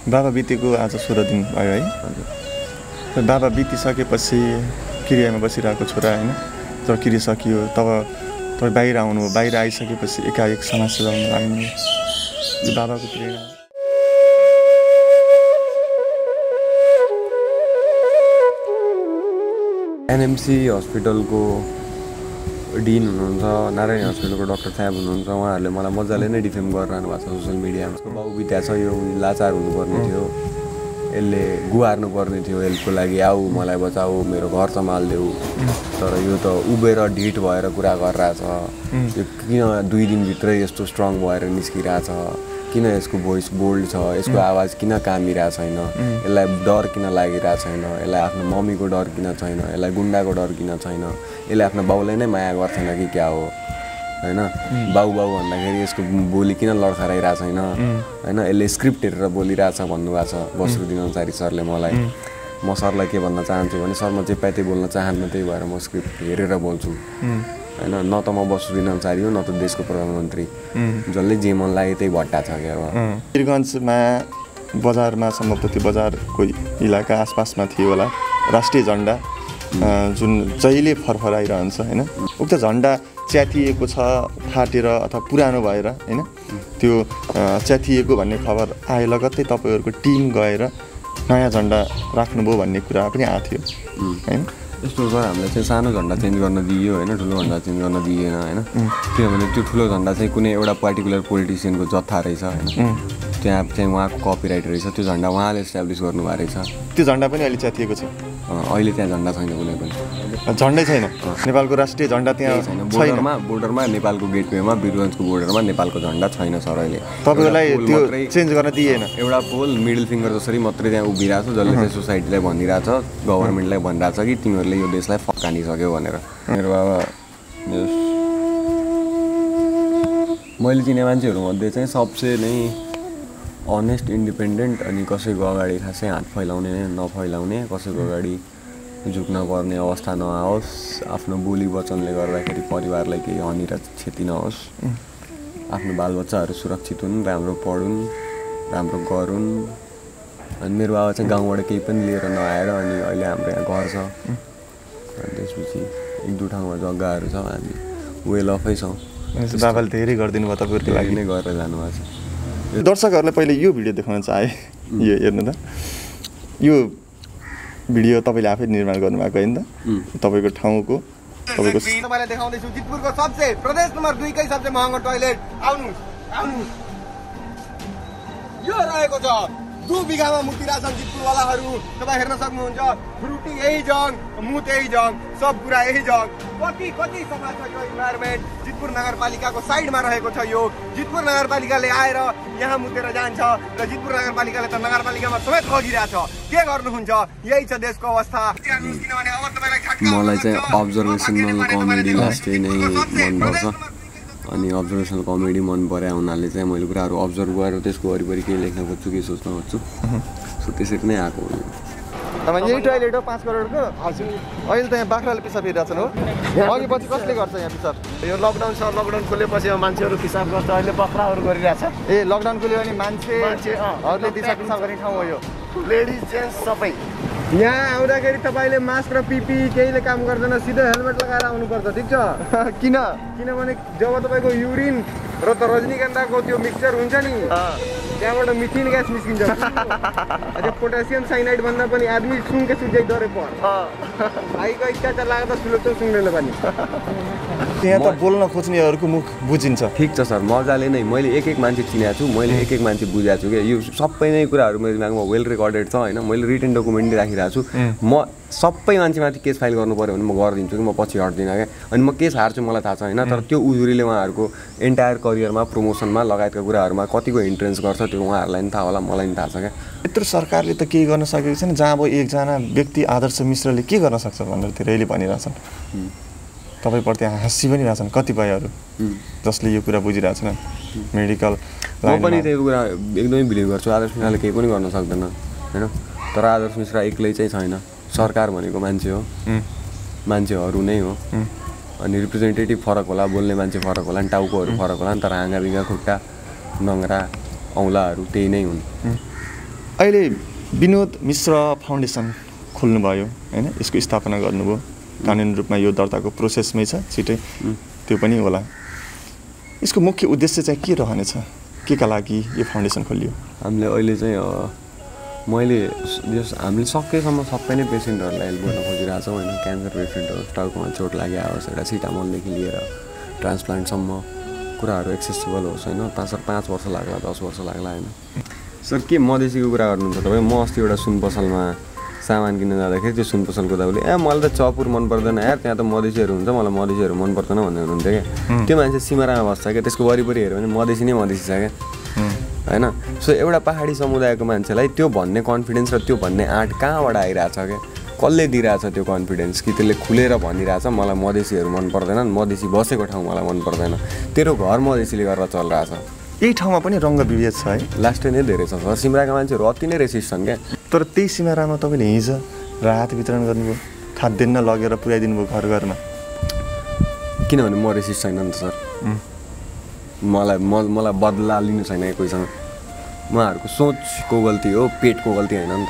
बाबा बितेको आज 16 दिन भयो है। हजुर। बाबा बितिसकेपछि क्रियामा बसिरहेको छोरा होइन, जब क्रिया सकियो तब तपाईँ बाहिर आउनु, बाहिर आइसकेपछि एकाएक समाजसेवामा लाग्नु, यो बाबाको प्रेरणा। एनएमसी हस्पिटलको डिन हुनुहुन्छ, नारायण हस्पिटलको डाक्टर साहब हुनुहुन्छ, उहाँहरूले मलाई मजाले नै डिफेम गरिरहनु भएको छ सोसियल मिडियामा। बाबु बित्या छ, यो लाचार हुनुपर्ने थियो, यसले गुहार्नुपर्ने थियो हेल्पको लागि, आऊ मलाई बचाऊ, मेरो घर सम्हालिदेऊ। तर यो त उभिएर ढिट भएर कुरा गरिरहेछ। यो किन 2 दिनभित्रै यस्तो स्ट्रङ भएर निस्किरहेछ, किन यसको भोइस बोल्ड छ, यसको आवाज किन कामिरहेको छैन, यसलाई डर किन लागिरहेको छैन, यसलाई आफ्नो मम्मीको डर किन छैन, यसलाई गुन्डाको डर किन छैन, यसले आफ्नो बाउलाई नै माया गर्थेन कि क्या हो होइन। बाउ भन्दाखेरि यसको बोली किन लड्खराइरहेको छैन होइन, यसले स्क्रिप्ट हेरेर बोलिरहेछ भन्नुभएको छ बसरुद्दिन अन्सारी सरले मलाई। म सरलाई के भन्न चाहन्छु भने, सर म जे पाए त्यही बोल्न चाहन्न, त्यही भएर म स्क्रिप्ट हेरेर बोल्छु होइन। न त म बसरुद्दिन अन्सारी हो, न त देशको प्रधानमन्त्री, जसले जे मन लाग्यो त्यही भट्टा छ क्या। वीरगन्जमा बजारमा सम्भवतः त्यो बजारको इलाका आसपासमा थियो होला राष्ट्रिय झन्डा, जुन जहिले फरफराइरहन्छ होइन। उक्त झन्डा च्यातिएको छ, फाटेर अथवा पुरानो भएर होइन, त्यो च्यातिएको भन्ने खबर आए लगत्तै तपाईँहरूको टिम गएर नयाँ झन्डा राख्नुभयो भन्ने कुरा पनि आएको थियो होइन। यस्तो सर, हामीलाई चाहिँ सानो झन्डा चेन्ज गर्न दिइयो होइन, ठुलो झन्डा चेन्ज गर्न दिइएन होइन। किनभने त्यो ठुलो झन्डा चाहिँ कुनै एउटा पार्टिकुलर पोलिटिसियनको जत्था रहेछ होइन, त्यहाँ चाहिँ उहाँको कपिराइट रहेछ, त्यो झन्डा उहाँले इस्टाब्लिस गर्नुभएको रहेछ। त्यो झन्डा पनि अहिले च्यातिएको छ, अहिले त्यहाँ झन्डा छैन कुनै पनि, झन्डै छैन। नेपालको राष्ट्रिय झन्डा त्यहाँ छैन। बोर्डरमा नेपालको गेटवेमा वीरगन्जको बोर्डरमा नेपालको झन्डा छैन सर अहिले। तपाईँलाई त्यो चेन्ज गर्न दिएन? एउटा पोल मिडल फिङ्गर जसरी मात्रै त्यहाँ उभिरहेको छ, जसले चाहिँ सोसाइटीलाई भनिरहेछ, गभर्मेन्टलाई भनिरहेछ कि तिमीहरूले यो देशलाई फकानिसक्यो भनेर। मेरो बाबा मैले चिने मान्छेहरूमध्ये चाहिँ सबसे नै अनेस्ट, इन्डिपेन्डेन्ट, अनि कसैको अगाडि खासै हात फैलाउने नफैलाउने, कसैको अगाडि झुक्न पर्ने अवस्था नआओस्, आफ्नो बोली वचनले गर्दाखेरि परिवारलाई केही हानि र क्षति नहोस्, आफ्नो बालबच्चाहरू सुरक्षित हुन्, राम्रो पढुन्, राम्रो गरून्। अनि मेरो बाबा चाहिँ गाउँबाट केही पनि लिएर नआएर अनि अहिले हाम्रो यहाँ घर छ, अनि त्यसपछि 1-2 ठाउँमा जग्गाहरू छ, हामी वेल अफै छौँ। बाबाले धेरै गरिदिनु भयो तपाईँहरूको लागि नै गरेर जानुभएको छ। दर्शकहरूलाई पहिले यो भिडियो देखाउन चाहे, यो हेर्नु त, यो भिडियो तपाईँले आफै निर्माण गर्नुभएको होइन त, तपाईँको ठाउँको तपाईँलाई देखाउँदैछु जितपुरको सबसे प्रदेश नम्बर 2 कै सबसे महँगो टोयलेट। आउनुहोस् आउनुहोस्, यो रहेको छ 2 बिघामा मुतिरहेछन् जितपुरवालाहरू। तपाईँ हेर्न सक्नुहुन्छ, फ्रुटी यही जङ, मुत यही जङ, सब कुरा यही जङ। कति सफा छ यो इन्भाइरोमेन्ट। जितपुर नगरपालिकाको साइडमा रहेको छ यो। जितपुर नगरपालिकाले आएर यहाँ मुतेर जान्छ र जितपुर नगरपालिकाले त नगरपालिकामा समेत खगिरहेछ। के गर्नुहुन्छ? यही छ देशको अवस्था। मलाई चाहिँ अब्जर्भेसनल कमेडी लास्टै नै मनपर्छ, अनि अब्जर्भेसनल कमेडी मन परे हुनाले चाहिँ मैले कुराहरू अब्जर्भ गरेर त्यसको वरिपरि केही लेख्न खोज्छु, केही सोच्न खोज्छु, सो त्यसरी नै आएको हो। तपाईँ यही टोयलेट हो 5 करोडको? हजुर। अहिले त यहाँ बाख्राले पिसाब हेरिरहेछन् हो, अघि पछि कसले गर्छ यहाँ पिसाब? यो लकडाउन छ, लकडाउन खोलेपछि मान्छेहरू पिसाब गर्छ, अहिले बख्राहरू गरिरहेछ। ए लकडाउन खोल्यो भने मान्छेहरूले पिसाब गर्ने ठाउँ हो यो? लेडिज जेन्ट्स सबै। यहाँ आउँदाखेरि तपाईँले मास्क र पिपी केहीले काम गर्दैन, सिधै हेलमेट लगाएर आउनुपर्छ, ठिक छ? किनभने जब तपाईँको युरिन र त रजनीगन्धाको त्यो मिक्सचर हुन्छ नि, त्यहाँबाट मिथिन ग्यास निस्किन्छ। अझ पोटासियम साइनाइड भन्दा पनि आदमी सुनके सुझाइ डरे पर्छ। भाइको इच्छा लाग्दा सुलक्छ सुन्दैन पनि। त्यहाँ त बोल्न खोज्नेहरूको मुख बुझिन्छ। ठिक छ सर, मजाले नै मैले एक मान्छे चिनेको छु, मैले एक मान्छे बुझाएको छु क्या। यो सबै नै कुराहरू मेरो दिमागमा वेल रेकर्डेड छ होइन, मैले रिटन डकुमेन्ट राखिरहेको छु। म सबै मान्छेमाथि केस फाइल गर्नु पऱ्यो भने म गरिदिन्छु कि, म पछि हट्दिनँ क्या। अनि म केस हार्छु मलाई थाहा छ होइन, तर त्यो उजुरीले उहाँहरूको एन्टायर करियरमा, प्रमोसनमा लगायतका कुराहरूमा कतिको इन्ट्रेन्स गर्छ त्यो उहाँहरूलाई पनि थाहा होला, मलाई पनि थाहा छ क्या। यत्रो सरकारले त केही गर्न सकेको छैन, जहाँ अब एकजना व्यक्ति आदर्श मिश्रले के गर्न सक्छ भनेर धेरैले भनिरहेछन्। तपाईँप्रति हाँसी पनि रहेछन् कतिपयहरू, जसले यो कुरा बुझिरहेछन्। मेडिकल म पनि त्यो कुरा एकदमै बिलिभ गर्छु, आदर्श मिश्रले केही पनि गर्न सक्दैन होइन। तर आदर्श मिश्र एक्लै चाहिँ छैन, सरकार भनेको मान्छे हो, मान्छेहरू नै हो। अनि रिप्रेजेन्टेटिभ फरक होला, बोल्ने मान्छे फरक होला, टाउकोहरू फरक होला, तर हाँगाबिगा खुट्टा नङ्ग्रा औँलाहरू त्यही नै हुन्। अहिले विनोद मिश्र फाउन्डेसन खोल्नुभयो होइन, यसको स्थापना गर्नुभयो, कानुनी रूपमा यो दर्ताको प्रोसेसमै छ, छिटै त्यो पनि होला। यसको मुख्य उद्देश्य चाहिँ के रहनेछ, के का लागि यो फाउन्डेसन खोलियो? हामीले अहिले चाहिँ हामीले सकेसम्म सबै नै पेसेन्टहरूलाई हेल्प गर्न खोजिरहेको छौँ होइन। क्यान्सर पेसेन्टहरू, टाउकोमा चोट लागि आओस्, एउटा सिटामोलदेखि लिएर ट्रान्सप्लान्टसम्म कुराहरू एक्सेसिबल होस् होइन। 5 वर्ष लाग्ला, 10 वर्ष लाग्ला होइन। सर के मधेसीको कुरा गर्नुहुन्छ तपाईँ? म अस्ति एउटा सुन पसलमा सामान किन्न जाँदाखेरि त्यो सुन पसलको दाउले मलाई त चपुर मन पर्दैन यार, त्यहाँ त मधेसीहरू हुन्छ, मलाई मधेसीहरू मन पर्दैन भन्ने हुनुहुन्थ्यो क्या। त्यो मान्छे सिमरामा बस्छ क्या, त्यसको वरिपरि हेऱ्यो भने मधेसी नै मधेसी छ क्या होइन। सो एउटा पहाडी समुदायको मान्छेलाई त्यो भन्ने कन्फिडेन्स र त्यो भन्ने आँट कहाँबाट आइरहेछ क्या? कसले दिइरहेछ त्यो कन्फिडेन्स कि त्यसले खुलेर भनिरहेछ मलाई मधेसीहरू मन पर्दैनन्, मधेसी बसेको ठाउँ मलाई मन पर्दैन, तेरो घर मधेसीले गरेर चलिरहेछ। यही ठाउँमा पनि रङ्ग विभेद छ है, लास्टै नै धेरै छ सर। सिमराका मान्छेहरू अति नै रेसिस्ट छन् क्या। तर त्यही सिमरामा तपाईँले हिजो राहत वितरण गर्नुभयो, खाद्यान्न लगेर पुर्याइदिनु भयो घर घरमा। किनभने म रेसिस्ट छैन नि त सर। मलाई बदला लिनु छैन कोहीसँग। उहाँहरूको सोचको गल्ती हो, पेटको गल्ती होइन नि त।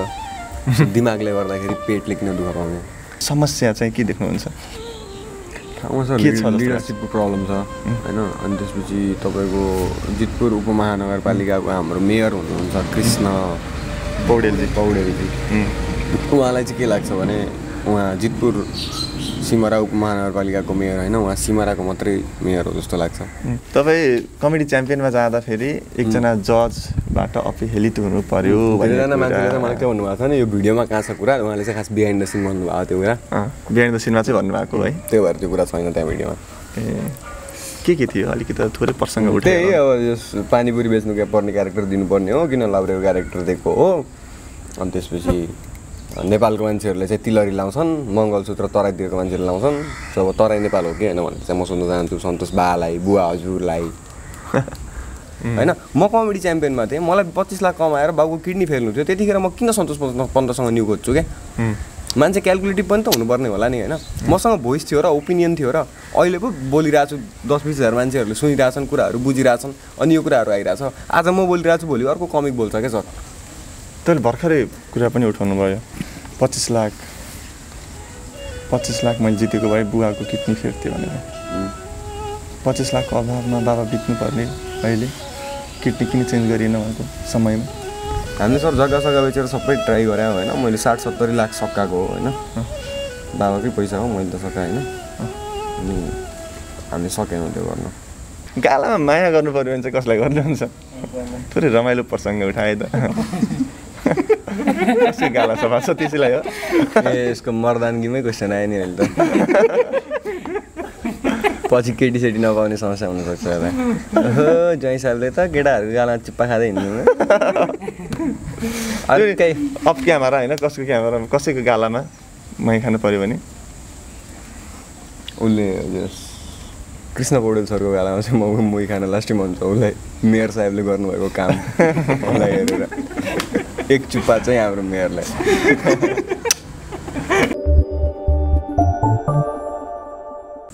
दिमागले गर्दाखेरि पेटले किन दुःख पाउने? समस्या चाहिँ के देख्नुहुन्छ? सर लिडरसिपको प्रब्लम छ होइन। अनि त्यसपछि तपाईँको जितपुर उपमहानगरपालिकाको हाम्रो मेयर हुनुहुन्छ कृष्ण पौडेलजी। उहाँलाई चाहिँ के लाग्छ भने उहाँ जितपुर सिमरा उपमहानगरपालिकाको मेयर होइन, उहाँ सिमराको मात्रै मेयर हो जस्तो लाग्छ। तपाईँ कमेडी च्याम्पियनमा जाँदाखेरि एकजना जजबाट अपेहेलित हुनु पर्यो। धेरैजना मान्छेले चाहिँ मलाई के भन्नुभएको छ भने यो भिडियोमा कहाँ छ कुरा, उहाँले चाहिँ खास बिहाइन्ड द सिन भन्नुभएको त्यो कुरा। बिहाइन्ड द सिनमा चाहिँ भन्नुभएको है, त्यही भएर त्यो कुरा छैन त्यहाँ भिडियोमा। के थियो अलिकति थोरै प्रसङ्ग उठ्यो? त्यही अब यो पानीपुरी बेच्नु पर्ने क्यारेक्टर दिनुपर्ने हो, किन लाब्रेको क्यारेक्टर दिएको हो। अनि त्यसपछि नेपालको मान्छेहरूले चाहिँ तिलहरी लाउँछन्, मङ्गलसूत्र तराईतिरको मान्छेहरूले लाउँछन्। जब तराई नेपाल हो कि होइन भनेर चाहिँ म सोध्न चाहन्छु सन्तोष बालाई, बुवा हजुरलाई होइन। म कमेडी च्याम्पियनमा थिएँ, मलाई 25 लाख कमाएर बाबुको किडनी फेल्नु थियो, त्यतिखेर म किन सन्तोष पन्ध्रसँग न्यु खोज्छु क्या? मान्छे क्यालकुलेटिभ पनि त हुनुपर्ने होला नि होइन। मसँग भोइस थियो र ओपिनियन थियो र अहिले पो बोलिरहेको छु, 10-20 हजार मान्छेहरूले सुनिरहेछन्, कुराहरू बुझिरहेछन्, अनि यो कुराहरू आइरहेछ। आज म बोलिरहेको छु, भोलि अर्को कमिक बोल्छ क्या सर। तपाईँले भर्खरै कुरा पनि उठाउनु भयो, 25 लाख मैले जितेको भए बुवाको किडनी फेर्थ्यो भनेर। 25 लाखको अभावमा बाबा बित्नु पर्ने, अहिले किडनी किन चेन्ज गरिएन उहाँको समयमा? हामीले सर जग्गा बेचेर सबै ट्राई गरेँ होइन। मैले 60-70 लाख सकाएको हो होइन, बाबाकै पैसा हो, मैले त सकाएँ होइन। अनि हामीले सकेनौँ त्यो गर्न। गालामा माया गर्नु पऱ्यो भने चाहिँ कसलाई गर्नुहुन्छ? थोरै रमाइलो प्रसङ्ग उठाए त। कसै गाला सफा छ त्यसैलाई हो? यसको मर्दानगीमै क्वेसन आयो नि अहिले त। पछि केटीसेटी नपाउने समस्या हुनसक्छ होला। ज्वाइँ साहबले त केटाहरूको गालामा चिप्पा खाँदै हिँड्नु। अफ क्यामेरा होइन, कसको क्यामेरामा कसैको गालामा मै खानु पऱ्यो भने उसले कृष्ण पौडेल सरको गालामा चाहिँ मै खान लास्टै मन छ उसलाई। मेयर साहेबले गर्नुभएको काम उसलाई हेरेर एक चुप्पा चाहिँ हाम्रो मेयरलाई।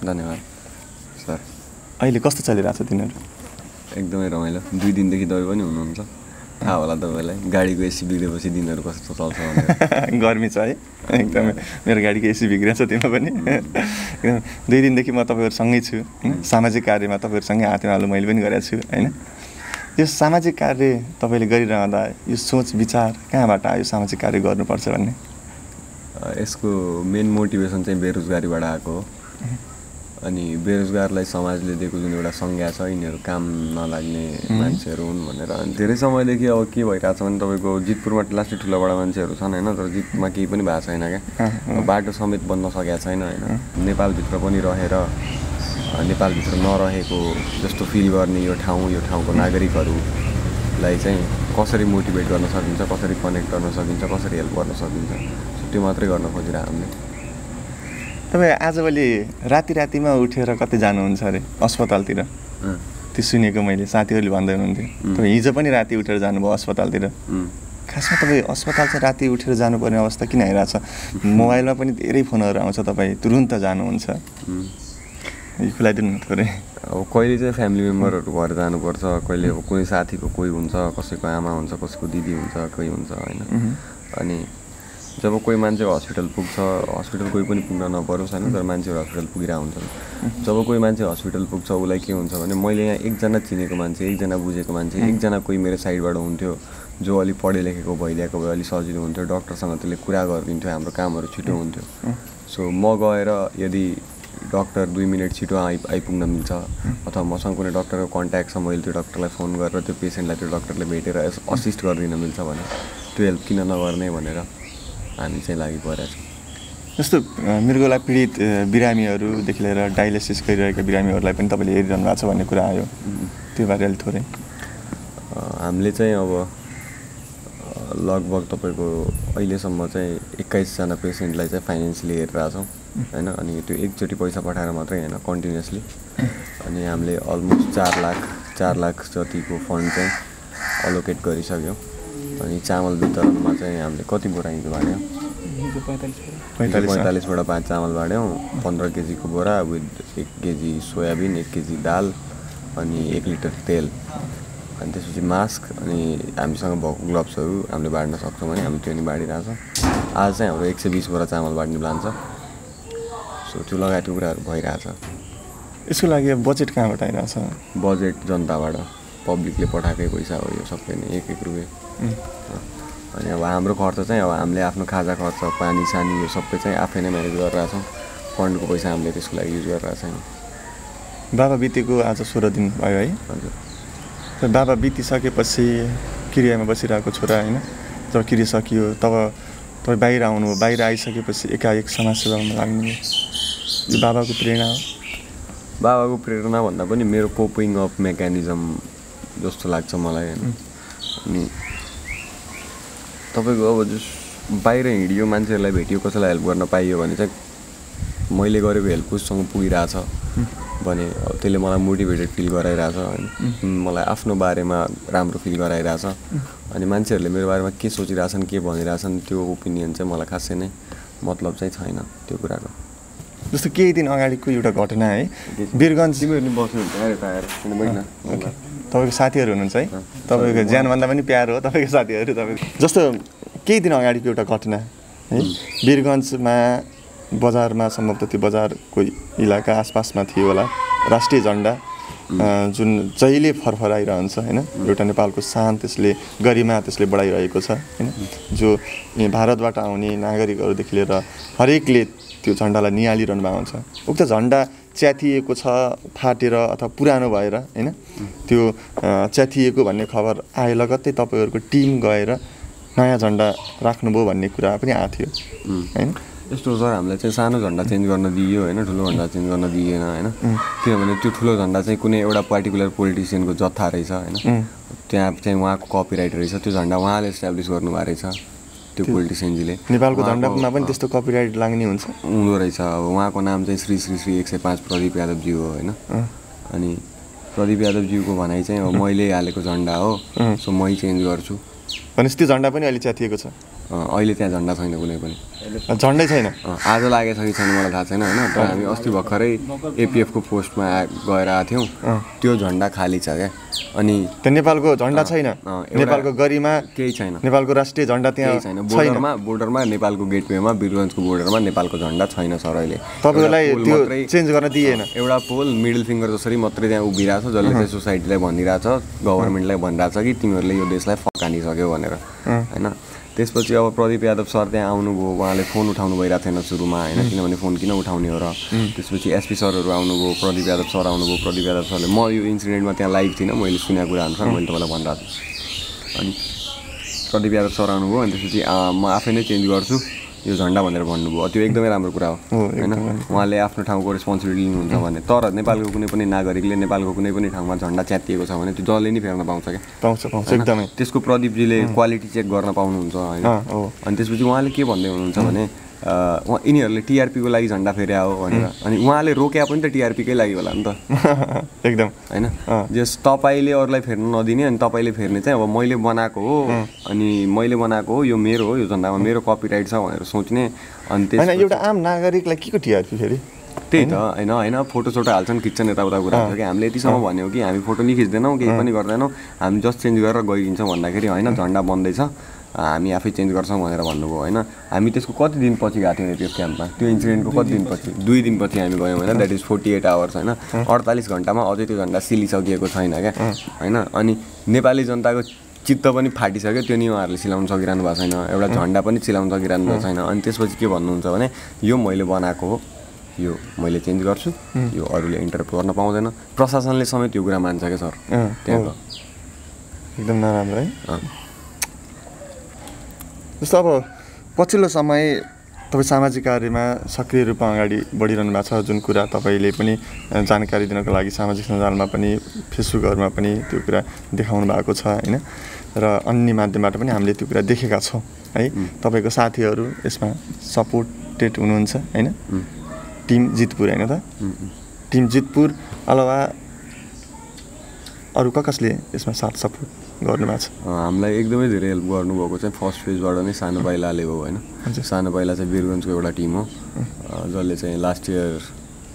धन्यवाद सर। अहिले कस्तो चलिरहेको छ दिनहरू? एकदमै रमाइलो। 2 दिनदेखि तपाईँ पनि हुनुहुन्छ, थाहा होला तपाईँलाई। गाडीको एसी बिग्रेपछि दिनहरू कस्तो चल्छ भनेर। गर्मी छ है एकदमै। मेरो गाडीको एसी बिग्रेछ त्यसमा पनि। 2 दिनदेखि म तपाईँहरूसँगै छु होइन। सामाजिक कार्यमा तपाईँहरूसँगै हातेमालो मैले पनि गरेको छु होइन। यो सामाजिक कार्य तपाईँले गरिरहँदा यो सोच विचार कहाँबाट आयो सामाजिक कार्य गर्नुपर्छ भन्ने? यसको मेन मोटिभेसन चाहिँ बेरोजगारीबाट आएको हो। अनि बेरोजगारलाई समाजले दिएको जुन एउटा संज्ञा छ, यिनीहरू काम नलाग्ने मान्छेहरू हुन् भनेर। अनि धेरै समयदेखि अब के भइरहेको छ भने तपाईँको जितपुरमा लास्टै ठुलाबडा मान्छेहरू छन् होइन, तर जितमा केही पनि भएको छैन क्या। बाटो समेत बन्न सकेको छैन होइन। नेपालभित्र पनि रहेर नेपालभित्र नरहेको जस्तो फिल गर्ने यो ठाउँको नागरिकहरूलाई चाहिँ कसरी मोटिभेट गर्न सकिन्छ, कसरी कनेक्ट गर्न सकिन्छ, कसरी हेल्प गर्न सकिन्छ, त्यो मात्रै गर्न खोजिरहेको हामीले। तपाईँ आजभोलि रातिमा उठेर कतै जानुहुन्छ अरे अस्पतालतिर? त्यो सुनेको मैले, साथीहरूले भन्दै हुनुहुन्थ्यो। तपाईँ हिजो पनि राति उठेर जानुभयो अस्पतालतिर। खासमा तपाईँ अस्पताल चाहिँ राति उठेर जानुपर्ने अवस्था किन आइरहेछ? मोबाइलमा पनि धेरै फोनहरू आउँछ, तपाईँ तुरुन्त जानुहुन्छ। खुलाइदिनु न थोरै। अब कहिले चाहिँ फ्यामिली मेम्बरहरू घर जानुपर्छ, कहिले अब कुनै साथीको कोही हुन्छ, कसैको आमा हुन्छ, कसैको दिदी हुन्छ, कोही हुन्छ होइन। अनि जब कोही मान्छे हस्पिटल पुग्छ, हस्पिटल कोही पनि पुग्न नपरोस् होइन, तर मान्छेहरू हस्पिटल पुगिरहेको हुन्छन्। जब कोही मान्छे हस्पिटल पुग्छ उसलाई के हुन्छ भने मैले यहाँ एकजना चिनेको मान्छे, एकजना बुझेको मान्छे, एकजना कोही मेरो साइडबाट हुन्थ्यो जो अलिक पढे लेखेको भइदिएको भए अलिक सजिलो हुन्थ्यो, डक्टरसँग त्यसले कुरा गरिदिन्थ्यो, हाम्रो कामहरू छिटो हुन्थ्यो। सो म गएर यदि डक्टर 2 मिनट छिटो आइपुग्न मिल्छ अथवा मसँग कुनै डक्टरको कन्ट्याक्ट छ, मैले त्यो डक्टरलाई फोन गरेर त्यो पेसेन्टलाई त्यो डक्टरले भेटेर असिस्ट गरिदिन मिल्छ भने त्यो हेल्प किन नगर्ने भनेर हामी चाहिँ लागि परेको छौँ। जस्तो मृगौला पीडित बिरामीहरूदेखि लिएर डायलिसिस गरिरहेका बिरामीहरूलाई पनि तपाईँले हेरिरहनु भएको छ भन्ने कुरा आयो, त्यो बारे अलिक थोरै। हामीले चाहिँ अब लगभग तपाईँको अहिलेसम्म चाहिँ 21 जना पेसेन्टलाई चाहिँ फाइनेन्सियली हेरिरहेको छौँ होइन। अनि त्यो एकचोटि पैसा पठाएर मात्रै होइन, कन्टिन्युसली। अनि हामीले अलमोस्ट 4 लाख जतिको फन्ड चाहिँ अलोकेट गरिसक्यौँ। अनि चामल वितरणमा चाहिँ हामीले कति बोरा हिजो बाँड्यौँ? 45बाट 5 चामल बाँड्यौँ, 15 केजीको बोरा विथ 1 केजी सोयाबिन, 1 केजी दाल अनि 1 लिटर तेल, अनि त्यसपछि मास्क, अनि हामीसँग भएको ग्लोभ्सहरू हामीले बाँड्न सक्छौँ भने हामी त्यो नि बाँडिरहेछौँ। आज चाहिँ हाम्रो 120 बोरा चामल बाँड्ने प्लान छ। सो त्यो लगायतको कुराहरू भइरहेछ। यसको लागि बजेट कहाँबाट आइरहेछ? बजेट जनताबाट, पब्लिकले पठाएकै पैसा हो यो सबै नै, 1-1 रुपियाँ। अनि अब हाम्रो खर्च चाहिँ अब हामीले आफ्नो खाजा खर्च, पानी सानी यो सबै चाहिँ आफै नै म्यानेज गरिरहेछौँ। फन्डको पैसा हामीले त्यसको लागि युज गरिरहेको छैन। बाबा बितेको आज 16 दिन भयो है? हजुर। र बाबा बितिसकेपछि क्रियामा बसिरहेको छोरा होइन, जब क्रिया सकियो तब तपाईँ बाहिर आउनुभयो, बाहिर आइसकेपछि एकाएक समाजसेवामा लाग्नुभयो, यो बाबाको प्रेरणा हो? बाबाको प्रेरणा भन्दा पनि मेरो कोपिङ अफ मेकानिजम जस्तो लाग्छ मलाई होइन। अनि तपाईँको अब बाहिर हिँडियो, मान्छेहरूलाई भेटियो, कसैलाई हेल्प गर्न पाइयो भने चाहिँ मैले गरेको हेल्प उससँग पुगिरहेछ भने त्यसले मलाई मोटिभेटेड फिल गराइरहेछ होइन, मलाई आफ्नो बारेमा राम्रो फिल गराइरहेछ। अनि मान्छेहरूले मेरो बारेमा के सोचिरहेछन्, के भनिरहेछन्, त्यो ओपिनियन चाहिँ मलाई खासै नै मतलब चाहिँ छैन त्यो कुराको। जस्तो केही दिन अगाडिको एउटा घटना है, वीरगन्ज। तपाईँको साथीहरू हुनुहुन्छ है, तपाईँको ज्यानभन्दा पनि प्यार हो तपाईँको साथीहरू। तपाईँको जस्तो केही दिन अगाडिको एउटा घटना है, वीरगन्जमा बजारमा, सम्भवतः त्यो बजारको इलाका आसपासमा थियो होला, राष्ट्रिय झन्डा जुन जहिले फरफराइरहन्छ होइन, एउटा नेपालको शान, त्यसले गरिमा त्यसले बढाइरहेको छ होइन। जो भारतबाट आउने नागरिकहरूदेखि लिएर हरेकले त्यो झन्डालाई निहालिरहनु भएको हुन्छ। उक्त झन्डा च्यातिएको छ, फाटेर अथवा पुरानो भएर होइन, त्यो च्यातिएको भन्ने खबर आए लगत्तै तपाईँहरूको टिम गएर नयाँ झन्डा राख्नुभयो भन्ने कुरा पनि आएको थियो होइन। यस्तो सर, हामीलाई चाहिँ सानो झन्डा चेन्ज गर्न दिइयो होइन, ठुलो झन्डा चेन्ज गर्न दिएन होइन। किनभने त्यो ठुलो झन्डा चाहिँ कुनै एउटा पार्टिकुलर पोलिटिसियनको जत्था रहेछ होइन, त्यहाँ चाहिँ उहाँको कपिराइट रहेछ, त्यो झन्डा उहाँले इस्टाब्लिस गर्नुभएको रहेछ त्यो पोलिटिसियनजीले। नेपालको झन्डामा पनि त्यस्तो कपिराइट लाग्ने हुन्छ हुँदो रहेछ। अब उहाँको नाम चाहिँ श्री श्री श्री 105 प्रदीप यादवजी हो होइन। अनि प्रदीप यादवज्यूको भनाइ चाहिँ अब मैले हालेको झन्डा हो, सो मै चेन्ज गर्छु। भनेपछि त्यो झन्डा पनि अहिले च्यातिएको छ? अहिले त्यहाँ झन्डा छैन, कुनै पनि झन्डै छैन। आज लागेको छ कि छैन मलाई थाहा छैन होइन, तर हामी अस्ति भर्खरै एपिएफको पोस्टमा गएर आएको थियौँ, त्यो झन्डा खाली छ क्या। अनि त्यो नेपालको झन्डा छैन, नेपालको गरिमा केही छैन, नेपालको राष्ट्रिय झन्डा त्यहाँ छैन। बोर्डरमा नेपालको गेटवेमा वीरगन्जको बोर्डरमा नेपालको झन्डा छैन सर अहिले। तपाईँलाई त्यो चेन्ज गर्न दिएन? एउटा पोल मिडल फिङ्गर जसरी मात्रै त्यहाँ उभिरहेछ, जसले चाहिँ सोसाइटीलाई भनिरहेछ, गभर्मेन्टलाई भनिरहेछ कि तिमीहरूले यो देशलाई फकानिसक्यो भनेर होइन। त्यसपछि अब प्रदीप यादव सर त्यहाँ आउनुभयो, उहाँले फोन उठाउनु भइरहेको थिएन सुरुमा होइन, किनभने फोन किन उठाउने हो र। त्यसपछि एसपी सरहरू आउनुभयो, प्रदीप यादव सर आउनुभयो। प्रदीप यादव सरले, म यो इन्सिडेन्टमा त्यहाँ लाइभ थिइनँ, मैले सुनेको कुरा अनुसार मैले तपाईँलाई भनिरहेको छु। अनि प्रदीप यादव सर आउनुभयो, अनि त्यसपछि म आफै नै चेन्ज गर्छु यो झन्डा भनेर भन्नुभयो। त्यो एकदमै राम्रो कुरा हो होइन, उहाँले आफ्नो ठाउँको रेस्पोन्सिबिलिटी लिनुहुन्छ भने। तर नेपालको कुनै पनि नागरिकले नेपालको कुनै पनि ठाउँमा झन्डा च्यातिएको छ भने त्यो जसले नि फेर्न पाउँछ क्या। पाउँछ एकदमै। त्यसको प्रदीपजीले क्वालिटी चेक गर्न पाउनुहुन्छ होइन। अनि त्यसपछि उहाँले के भन्दै हुनुहुन्छ भने यिनीहरूले टिआरपीको लागि झन्डा फेर्या हो भनेर। अनि उहाँले रोक्या पनि त टिआरपीकै लागि होला नि त एकदम होइन। जस तपाईँले अरूलाई फेर्न नदिने, अनि तपाईँले फेर्ने चाहिँ अब मैले बनाएको हो, अनि मैले बनाएको हो, यो मेरो हो, यो झन्डामा मेरो कपिराइट छ भनेर सोच्ने। अनि होइन, एउटा आम नागरिकलाई के को टिआरपी फेरि त्यही त होइन होइन फोटोसोटो हाल्छन् खिच्छन् यताउता कुरा हुन्छ कि हामीले यतिसम्म भन्यो कि हामी फोटो नि खिच्दैनौँ केही पनि गर्दैनौँ हामी जस्ट चेन्ज गरेर गइदिन्छौँ भन्दाखेरि होइन झन्डा बन्दैछ हामी आफै चेन्ज गर्छौँ भनेर भन्नुभयो होइन हामी त्यसको कति दिनपछि गएको थियौँ त्यो क्याम्पमा त्यो इन्सिडेन्टको कति दिनपछि 2 दिनपछि हामी गयौँ होइन द्याट इज 48 आवर्स होइन 48 घन्टामा अझै त्यो झन्डा सिलिसकिएको छैन क्या होइन अनि नेपाली जनताको चित्त पनि फाटिसक्यो त्यो नि उहाँहरूले सिलाउन सकिरहनु भएको छैन एउटा झन्डा पनि सिलाउन सकिरहनु भएको छैन अनि त्यसपछि के भन्नुहुन्छ भने यो मैले बनाएको हो यो मैले चेन्ज गर्छु यो अरूले इन्टरप्ट गर्न पाउँदैन प्रशासनले समेत यो कुरा मान्छ क्या सर त्यहाँको एकदम नराम्रो है जस्तो अब पछिल्लो समय तपाईँ सामाजिक कार्यमा सक्रिय रूपमा अगाडि बढिरहनु भएको छ जुन कुरा तपाईँले पनि जानकारी दिनको लागि सामाजिक सञ्जालमा पनि फेसबुकहरूमा पनि त्यो कुरा देखाउनु भएको छ होइन र अन्य माध्यमबाट पनि हामीले त्यो कुरा देखेका छौँ है तपाईँको साथीहरू यसमा सपोर्टेड हुनुहुन्छ होइन टिम जितपुर होइन त टिम जितपुर अलावा अरू कसले यसमा साथ सपोर्ट गर्नुभएको छ हामीलाई एकदमै धेरै हेल्प गर्नुभएको चाहिँ फर्स्ट फेजबाट नै सानो पाइलाले हो होइन सानो पाइला चाहिँ वीरगन्जको एउटा टिम हो जसले चाहिँ लास्ट इयर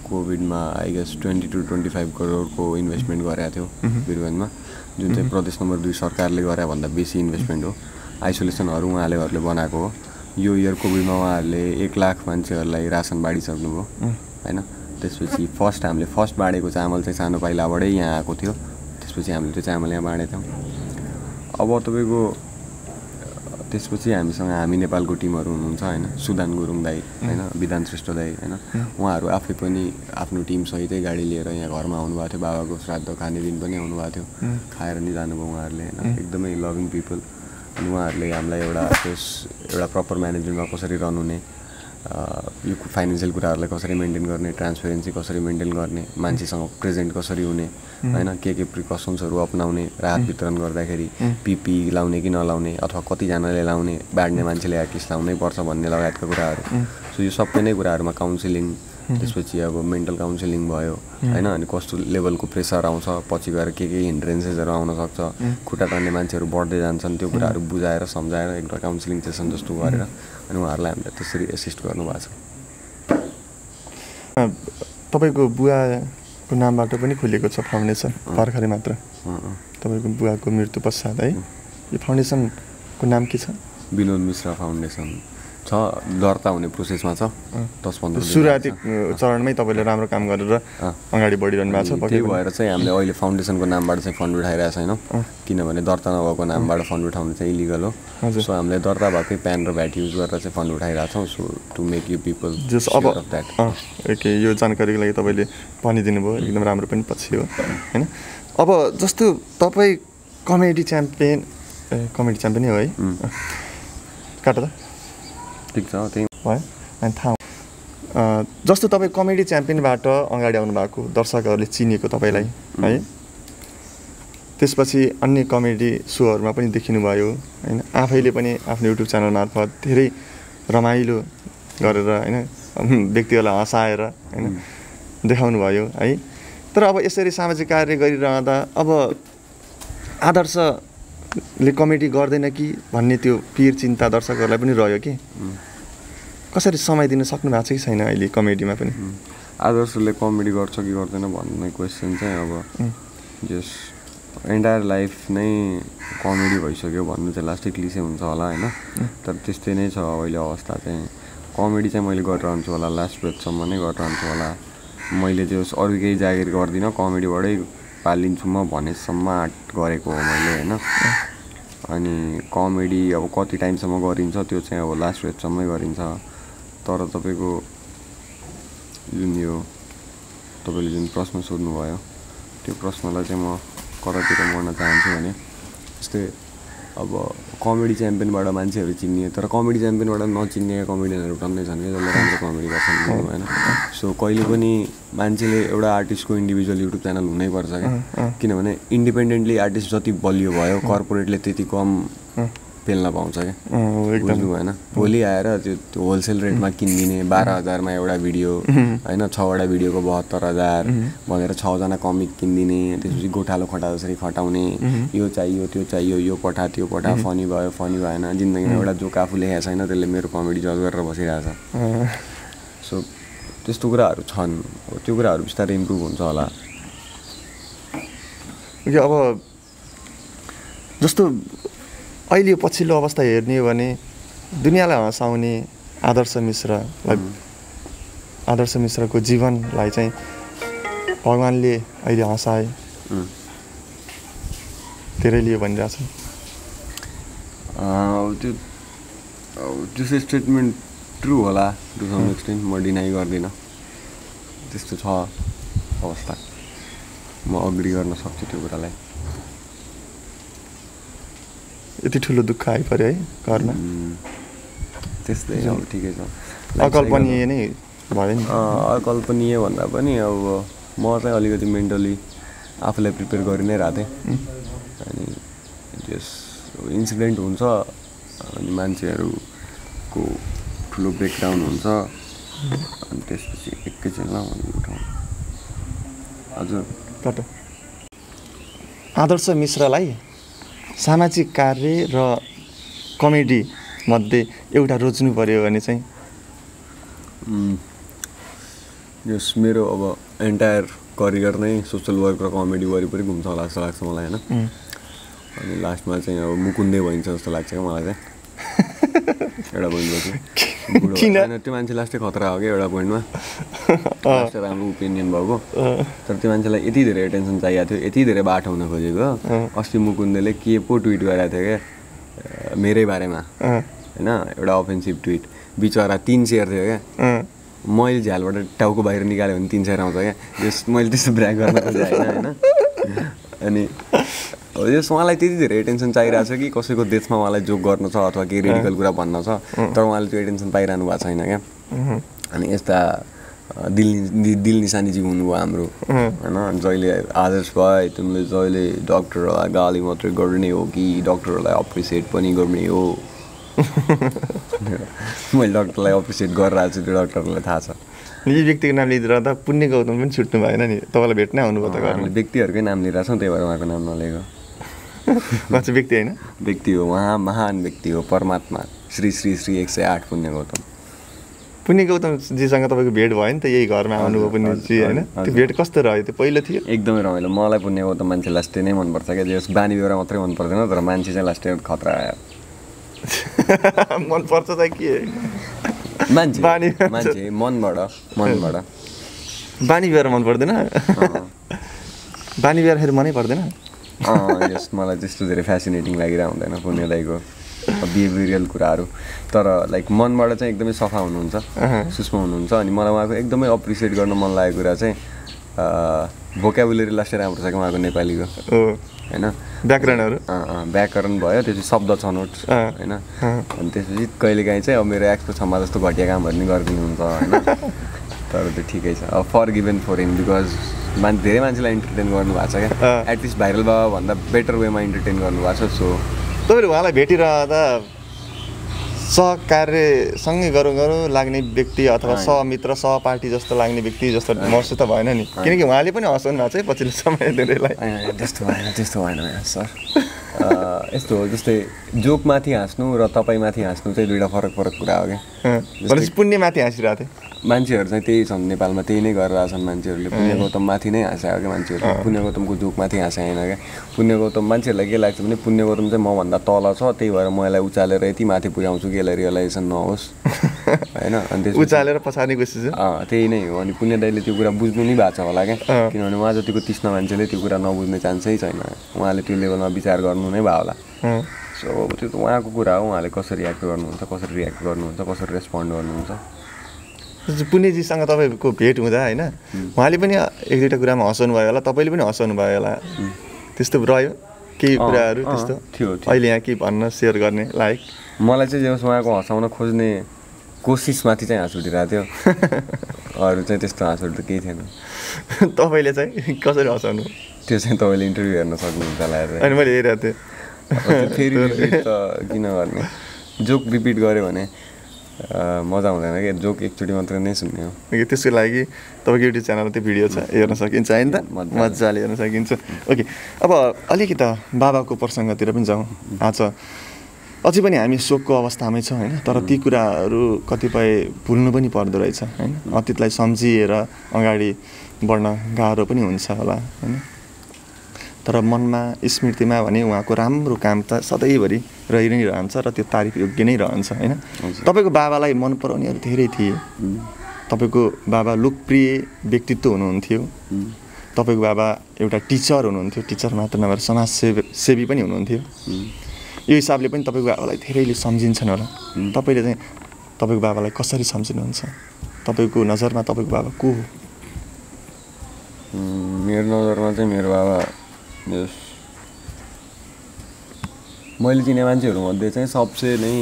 कोभिडमा आई गेस 20 to 25 करोडको इन्भेस्टमेन्ट गरेको थियो वीरगन्जमा जुन चाहिँ प्रदेश नम्बर 2 सरकारले गरे भन्दा बेसी इन्भेस्टमेन्ट हो आइसोलेसनहरू उहाँले बनाएको हो यो इयर कोभिडमा उहाँहरूले 1 लाख मान्छेहरूलाई रासन बाँडिसक्नुभयो होइन त्यसपछि हामीले फर्स्ट बाँडेको चामल चाहिँ सानो पाइलाबाटै यहाँ आएको थियो त्यसपछि हामीले त्यो चामल यहाँ बाँडेको थियौँ अब तपाईँको त्यसपछि हामी नेपालको टिमहरू हुनुहुन्छ होइन सुदान गुरुङ दाई होइन विधान श्रेष्ठ दाई होइन उहाँहरू आफै पनि आफ्नो टिमसहितै गाडी लिएर यहाँ घरमा आउनुभएको थियो बाबाको श्राद्ध खाने दिन पनि आउनुभएको थियो खाएर नि जानुभयो उहाँहरूले होइन एकदमै लभिङ पिपल अनि उहाँहरूले हामीलाई एउटा प्रपर म्यानेजमेन्टमा कसरी रन हुने यो फाइनेन्सियल कुराहरूलाई कसरी मेन्टेन गर्ने ट्रान्सपेरेन्सी कसरी मेन्टेन गर्ने मान्छेसँग प्रेजेन्ट कसरी हुने होइन के प्रिकसन्सहरू अपनाउने राहत वितरण गर्दाखेरि पिपी लाउने कि नलाउने अथवा कतिजनाले लाउने बाँड्ने मान्छेले एटलिस्ट लाउनै पर्छ भन्ने लगायतका कुराहरू सो यो सबै नै कुराहरूमा काउन्सिलिङ त्यसपछि अब मेन्टल काउन्सिलिङ भयो होइन अनि कस्तो लेभलको प्रेसर आउँछ पछि गएर के हिन्ड्रेन्सेसहरू आउन सक्छ खुट्टा तान्ने मान्छेहरू बढ्दै जान्छन् त्यो कुराहरू बुझाएर सम्झाएर एउटा काउन्सिलिङ सेसन जस्तो गरेर अनि उहाँहरूलाई हामीले त्यसरी एसिस्ट गर्नुभएको छ तपाईँको बुवाको नामबाट पनि खुलेको छ फाउन्डेसन भर्खरै मात्र तपाईँको बुवाको मृत्यु पश्चात है यो फाउन्डेसनको नाम के छ विनोद मिश्रा फाउन्डेसन छ दर्ता हुने प्रोसेसमा छ 10-15 सुरुवाती चरणमै तपाईँले राम्रो काम गरेर अगाडि बढिरहनु भएको छ त्यही भएर चाहिँ हामीले अहिले फाउन्डेसनको नामबाट चाहिँ फन्ड उठाइरहेको छैनौँ किनभने दर्ता नभएको नामबाट फन्ड उठाउनु चाहिँ इलिगल हो सो हामीले दर्ता भएकै प्यान र भ्याट युज गरेर चाहिँ फन्ड उठाइरहेको छौँ so to make you people जस अब ओके यो जानकारीको लागि तपाईँले भनिदिनु भयो एकदम राम्रो पनि पछि हो होइन अब जस्तो तपाईँ कमेडी च्याम्पियन हो है काट त ठिक छ त्यही भयो अनि थाहा जस्तो तपाईँ कमेडी च्याम्पियनबाट अगाडि आउनु भएको दर्शकहरूले चिनेको तपाईँलाई है त्यसपछि अन्य कमेडी सोहरूमा पनि देखिनुभयो होइन आफैले पनि आफ्नो युट्युब च्यानल मार्फत धेरै रमाइलो गरेर होइन व्यक्तिहरूलाई हँसाएर होइन देखाउनु भयो है तर अब यसरी सामाजिक कार्य गरिरहँदा अब आदर्शले कमेडी गर्दैन कि भन्ने त्यो पिर चिन्ता दर्शकहरूलाई पनि रह्यो कि कसरी समय दिन सक्नु भएको छ कि छैन अहिले कमेडीमा पनि आदर्शले कमेडी गर्छ कि गर्दैन भन्ने क्वेसन चाहिँ अब जस एन्टायर लाइफ नै कमेडी भइसक्यो भन्नु चाहिँ लास्टै क्लिसे हुन्छ होला होइन तर त्यस्तै नै छ अहिले अवस्था चाहिँ कमेडी चाहिँ मैले गरिरहन्छु होला लास्ट ब्रेथसम्म नै गरिरहन्छु होला मैले त्यो अरू केही जागिर गर्दिनँ कमेडीबाटै पालिन्छु म भनेसम्म आँट गरेको हो मैले होइन अनि कमेडी अब कति टाइमसम्म गरिन्छ त्यो चाहिँ अब लास्ट ब्रेथसम्मै गरिन्छ तर तपाईँको जुन यो तपाईँले जुन प्रश्न सोध्नुभयो त्यो प्रश्नलाई चाहिँ म कतातिर मोड्न चाहन्छु भने जस्तै अब कमेडी च्याम्पियनबाट मान्छेहरू चिन्ने तर कमेडी च्याम्पियनबाट नचिन्ने कमेडियनहरू टन्नै छन् कि जसले राम्रो कमेडी गर्छन् होइन सो कहिले पनि मान्छेले एउटा आर्टिस्टको इन्डिभिजुअल युट्युब च्यानल हुनैपर्छ क्या किनभने इन्डिपेन्डेन्टली आर्टिस्ट जति बलियो भयो कर्पोरेटले त्यति कम पेल्न पाउँछ क्या बुझ्नु भएन भोलि आएर त्यो होलसेल रेटमा किनिदिने 12,000मा एउटा भिडियो होइन 6वटा भिडियोको 72,000 भनेर 6जना कमिक किनिदिने त्यसपछि गोठालो खटा जसरी खटाउने यो चाहियो त्यो चाहियो यो पठा त्यो पठा फनी भयो फनी भएन जिन्दगीमा एउटा जोक आफू लेखेको छैन त्यसले मेरो कमेडी जज गरेर बसिरहेछ सो त्यस्तो कुराहरू छन् त्यो कुराहरू बिस्तारै इम्प्रुभ हुन्छ होला कि अब जस्तो अहिले पछिल्लो अवस्था हेर्ने हो भने दुनियाँलाई हँसाउने आदर्श मिश्रको जीवनलाई चाहिँ भगवान्ले अहिले हँसाए धेरैले भनिरहेछ त्यो स्टेटमेन्ट ट्रु होला टु सम एक्सटेन्ट म डिनाइ गर्दिनँ त्यस्तो छ अवस्था म अग्री गर्न सक्छु त्यो कुरालाई यति ठुलो दुःख आइपऱ्यो है घरमा त्यस्तै अब ठिकै छ अकल्पनीय नै भयो नि अकल्पनीय भन्दा पनि अब म चाहिँ अलिकति मेन्टली आफूलाई प्रिपेयर गरि नै रहेको थिएँ अनि त्यस इन्सिडेन्ट हुन्छ अनि मान्छेहरूको ठुलो ब्रेकडाउन हुन्छ अनि त्यसपछि एकैछिनमा उठाउँ हजुर आदर्श मिश्रलाई सामाजिक कार्य र कमेडी मध्ये एउटा रोज्नु पर्यो भने चाहिँ यस मेरो अब एन्टायर करियर नै सोसल वर्क र कमेडी वरिपरि घुम्छ होला जस्तो लाग्छ मलाई होइन अनि लास्टमा चाहिँ अब मुकुन्दे भइन्छ जस्तो लाग्छ क्या मलाई चाहिँ एउटा पोइन्टपछि त्यो मान्छे लास्टै खतरा हो क्या एउटा पोइन्टमा लास्ट राम्रो ओपिनियन भएको तर त्यो मान्छेलाई यति धेरै एटेन्सन चाहिएको थियो यति धेरै बाटो हुन खोजेको अस्ति मुकुन्देले के पो ट्विट गरेको थियो क्या मेरै बारेमा होइन एउटा अफेन्सिभ ट्विट बिचरा 3 शेयर थियो क्या मैले झ्यालबाट टाउको बाहिर निकाल्यो भने 3 शेयर आउँछ क्या मैले त्यस्तो ब्र्याग गर्न खोजेँ होइन अनि यस उहाँलाई त्यति धेरै एटेन्सन चाहिरहेको छ कि कसैको डेथमा उहाँलाई जोक गर्नु छ अथवा केही रेडिकल कुरा भन्न छ तर उहाँले त्यो एटेन्सन पाइरहनु भएको छैन क्या अनि यस्ता दिल निशानीजी हुनुभयो हाम्रो होइन जहिले आदर्श भाइ तिमीले जहिले डक्टरहरूलाई गाली मात्रै गर्ने हो कि डक्टरहरूलाई अप्रिसिएट पनि गर्ने हो मैले डक्टरलाई अप्रिसिएट गरिरहेको छु त्यो डक्टरलाई थाहा छ निजी व्यक्तिको नाम लिइरहँदा पुण्य गौतम पनि छुट्नु भएन नि तपाईँलाई भेट्नै आउनुभयो त हामीले व्यक्तिहरूकै नाम लिइरहेको छौँ त्यही भएर उहाँको नाम नलिएको उहाँ चाहिँ व्यक्ति होइन व्यक्ति हो उहाँ महान व्यक्ति हो परमात्मा श्री श्री श्री 108 पुण्य गौतम जीसँग तपाईँको भेट भयो नि त यही घरमा आउनुभयो पुण्यजी होइन त्यो भेट कस्तो रह्यो त्यो पहिलो थियो एकदमै रमाइलो मलाई पुण्य गौतम मान्छे लास्टै नै मनपर्छ क्या जस बानी बेहोरा मात्रै मन पर्दैन तर मान्छे चाहिँ लास्टै खतरा आयो मनपर्छ चाहिँ के मान्छे मनबाट बानी बेहोरा मन पर्दैन बानी बेहोरा मनै पर्दैन यस मलाई त्यस्तो धेरै फेसिनेटिङ लागिरहेको हुँदैन पुण्य दाइको बिहेभियरल कुराहरू तर लाइक मनबाट चाहिँ एकदमै सफा हुनुहुन्छ सुषमा हुनुहुन्छ अनि मलाई उहाँको एकदमै अप्रिसिएट गर्न मन लागेको कुरा चाहिँ भोक्याबुलेरी लास्टै राम्रो छ क्या उहाँको नेपालीको होइन व्याकरण भयो त्यसपछि शब्द छनौट होइन अनि त्यसपछि कहिलेकाहीँ चाहिँ अब मेरो एक्सको क्षमा जस्तो घटिया कामहरू नि गरिदिनुहुन्छ होइन तर त्यो ठिकै छ अब for given for him because धेरै मान्छेलाई इन्टरटेन गर्नुभएको छ क्या एटलिस्ट भाइरल बाबा भन्दा बेटर वेमा इन्टरटेन गर्नुभएको छ सो तपाईँहरू उहाँलाई भेटिरहँदा सहकार्यसँगै गरौँ लाग्ने व्यक्ति अथवा सहमित्र सहपाठी जस्तो लाग्ने व्यक्ति जस्तो महसुस त भएन नि किनकि उहाँले पनि हँसाउनु भएको छ पछिल्लो समय धेरैलाई त्यस्तो भएन सर यस्तो हो जस्तै जोकमाथि हाँस्नु र तपाईँमाथि हाँस्नु चाहिँ दुईवटा फरक कुरा हो क्या भनेपछि पुण्यमाथि हाँसिरहेको थियो मान्छेहरू चाहिँ त्यही छन् नेपालमा त्यही नै गरिरहेको छन् मान्छेहरूले पुण्य गौतममाथि नै हाँसायो क्या मान्छेहरूले पुण्य गौतमको जोकमाथि हाँसाएन क्या पुण्य गौतम मान्छेहरूलाई के लाग्छ भने पुण्य गौतम चाहिँ मभन्दा तल छ त्यही भएर मलाई उचालेर यति माथि पुर्याउँछु कि यसलाई रियलाइजेसन नहोस् होइन अनि त्यस उचालेर पछाडि कोसिस त्यही नै हो अनि पुण्य दाइले त्यो कुरा बुझ्नु नै भएको छ होला क्या किनभने उहाँ जतिको तीक्ष्ण मान्छेले त्यो कुरा नबुझ्ने चान्सै छैन उहाँले त्यो लेभलमा विचार गर्नु नै भयो होला सो त्यो त उहाँको कुरा हो उहाँले कसरी एक्ट गर्नुहुन्छ कसरी रेस्पोन्ड गर्नुहुन्छ पुण्यजीसँग तपाईँको भेट हुँदा होइन उहाँले पनि एक दुईवटा कुरामा हँसाउनु भयो होला तपाईँले पनि हँसाउनु भयो होला त्यस्तो रह्यो केही कुराहरू त्यस्तो थियो अहिले यहाँ केही भन्न सेयर गर्ने लायक मलाई चाहिँ जस उहाँको हँसाउन खोज्ने कोसिसमाथि चाहिँ हाँस उठिरहेको थियो अरू चाहिँ त्यस्तो हाँसहरू त केही थिएन तपाईँले चाहिँ कसरी हँसाउनु त्यो चाहिँ तपाईँले इन्टरभ्यू हेर्न सक्नुहुन्छ होला अनि मैले हेरिरहेको थिएँ फेरि रिपिट त किन गर्ने जोक रिपिट गऱ्यो भने मजा हुँदैन क्या जोक एकचोटि मात्रै नै सुन्ने हो त्यसको लागि तपाईँको युट्युब च्यानलमा त्यो भिडियो छ हेर्न सकिन्छ होइन त मजाले हेर्न सकिन्छ ओके अब अलिकति बाबाको प्रसङ्गतिर पनि जाउँ आज अझै पनि हामी शोकको अवस्थामै छौँ होइन, तर ती कुराहरू कतिपय भुल्नु पनि पर्दो रहेछ होइन। अतीतलाई सम्झिएर अगाडि बढ्न गाह्रो पनि हुन्छ होला होइन, तर मनमा स्मृतिमा भने उहाँको राम्रो काम त सधैँभरि रहि नै रहन्छ र त्यो तारिफ योग्य नै रहन्छ होइन। तपाईँको बाबालाई मन पराउनेहरू धेरै थिए, तपाईँको बाबा लोकप्रिय व्यक्तित्व हुनुहुन्थ्यो, तपाईँको बाबा एउटा टिचर हुनुहुन्थ्यो, टिचर मात्र नभएर समाजसेवी पनि हुनुहुन्थ्यो। यो हिसाबले पनि तपाईँको बाबालाई धेरैले सम्झिन्छन् होला। तपाईँले चाहिँ तपाईँको बाबालाई कसरी सम्झिनुहुन्छ? तपाईँको नजरमा तपाईँको बाबा को हो? मेरो नजरमा चाहिँ मेरो बाबा मैले चिने मान्छेहरूमध्ये चाहिँ सबसे नै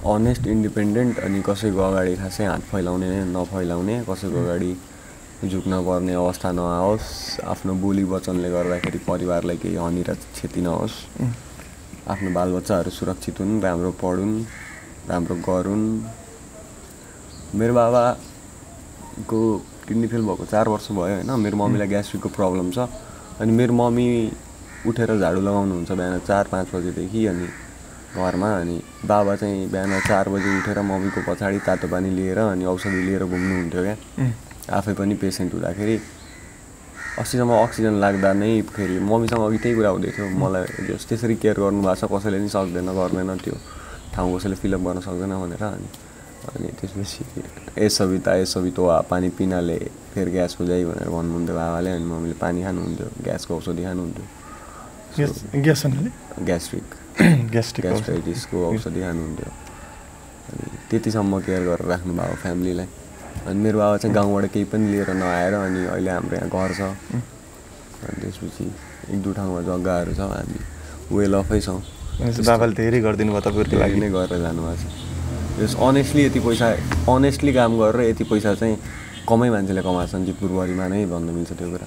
अनेस्ट, इन्डिपेन्डेन्ट, अनि कसैको अगाडि खासै हात फैलाउने नफैलाउने, कसैको अगाडि झुक्न पर्ने अवस्था नआओस्, आफ्नो बोली वचनले गर्दाखेरि परिवारलाई केही हानि र क्षति नहोस्, आफ्नो बालबच्चाहरू सुरक्षित हुन्, राम्रो पढुन्, राम्रो गरून्। मेरो बाबाको किडनी फेल भएको 4 वर्ष भयो होइन। मेरो मम्मीलाई ग्यास्ट्रिकको प्रब्लम छ, अनि मेरो मम्मी उठेर झाडु लगाउनुहुन्छ बिहान 4-5 बजेदेखि अनि घरमा, अनि बाबा चाहिँ बिहान 4 बजे उठेर मम्मीको पछाडि तातो पानी लिएर अनि औषधि लिएर घुम्नुहुन्थ्यो क्या। आफै पनि पेसेन्ट हुँदाखेरि अस्तिसम्म अक्सिजन लाग्दा नै फेरि मम्मीसँग अघि त्यही कुरा हुँदै थियो, मलाई त्यसरी केयर गर्नुभएको छ, कसैले नि सक्दैन, गर्दैन, त्यो ठाउँ कसैले फिलअप गर्न सक्दैन भनेर। अनि त्यसपछि यसो तो पानी पिनाले फिर ग्यास हो जाइ भनेर भन्नुहुन्थ्यो बाबाले, अनि मम्मीले पानी खानुहुन्थ्यो, ग्यासको औषधि खानुहुन्थ्यो, ग्यास्ट्राइटिसको औषधि खानुहुन्थ्यो। अनि त्यतिसम्म केयर गरेर राख्नु भएको फ्यामिलीलाई। अनि मेरो बाबा चाहिँ गाउँबाट केही पनि लिएर नआएर अनि अहिले हाम्रो यहाँ घर छ, अनि त्यसपछि 1-2 ठाउँमा जग्गाहरू छ, हामी वेल अफै छौँ। बाबाले धेरै गरिदिनु भयो तपाईँहरूको लागि नै गरेर जानुभएको छ। यस अनेस्टली काम गरेर यति पैसा चाहिँ कमै मान्छेले कमाएछन् जितपुरभरिमा नै भन्न मिल्छ त्यो कुरा।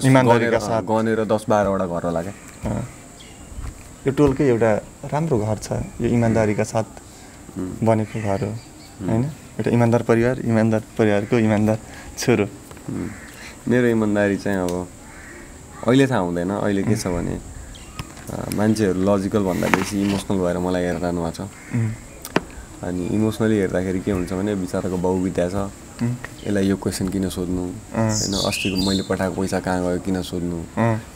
इमानदारीका साथ गनेर 10-12वटा घर होला क्या। यो टोलकै एउटा राम्रो घर छ, यो इमानदारीका साथ बनेको घर हो होइन। एउटा इमानदार परिवारको इमानदार छोरो। मेरो इमानदारी चाहिँ अब अहिले थाहा हुँदैन। अहिले के छ भने मान्छेहरू लजिकल भन्दा बेसी इमोसनल भएर मलाई हेरेर जानु भएको छ। अनि इमोसनली हेर्दाखेरि के हुन्छ भने बिचराको बाउ बित्या छ, यसलाई यो क्वेसन किन सोध्नु होइन, अस्तिको मैले पठाएको पैसा कहाँ गयो किन सोध्नु,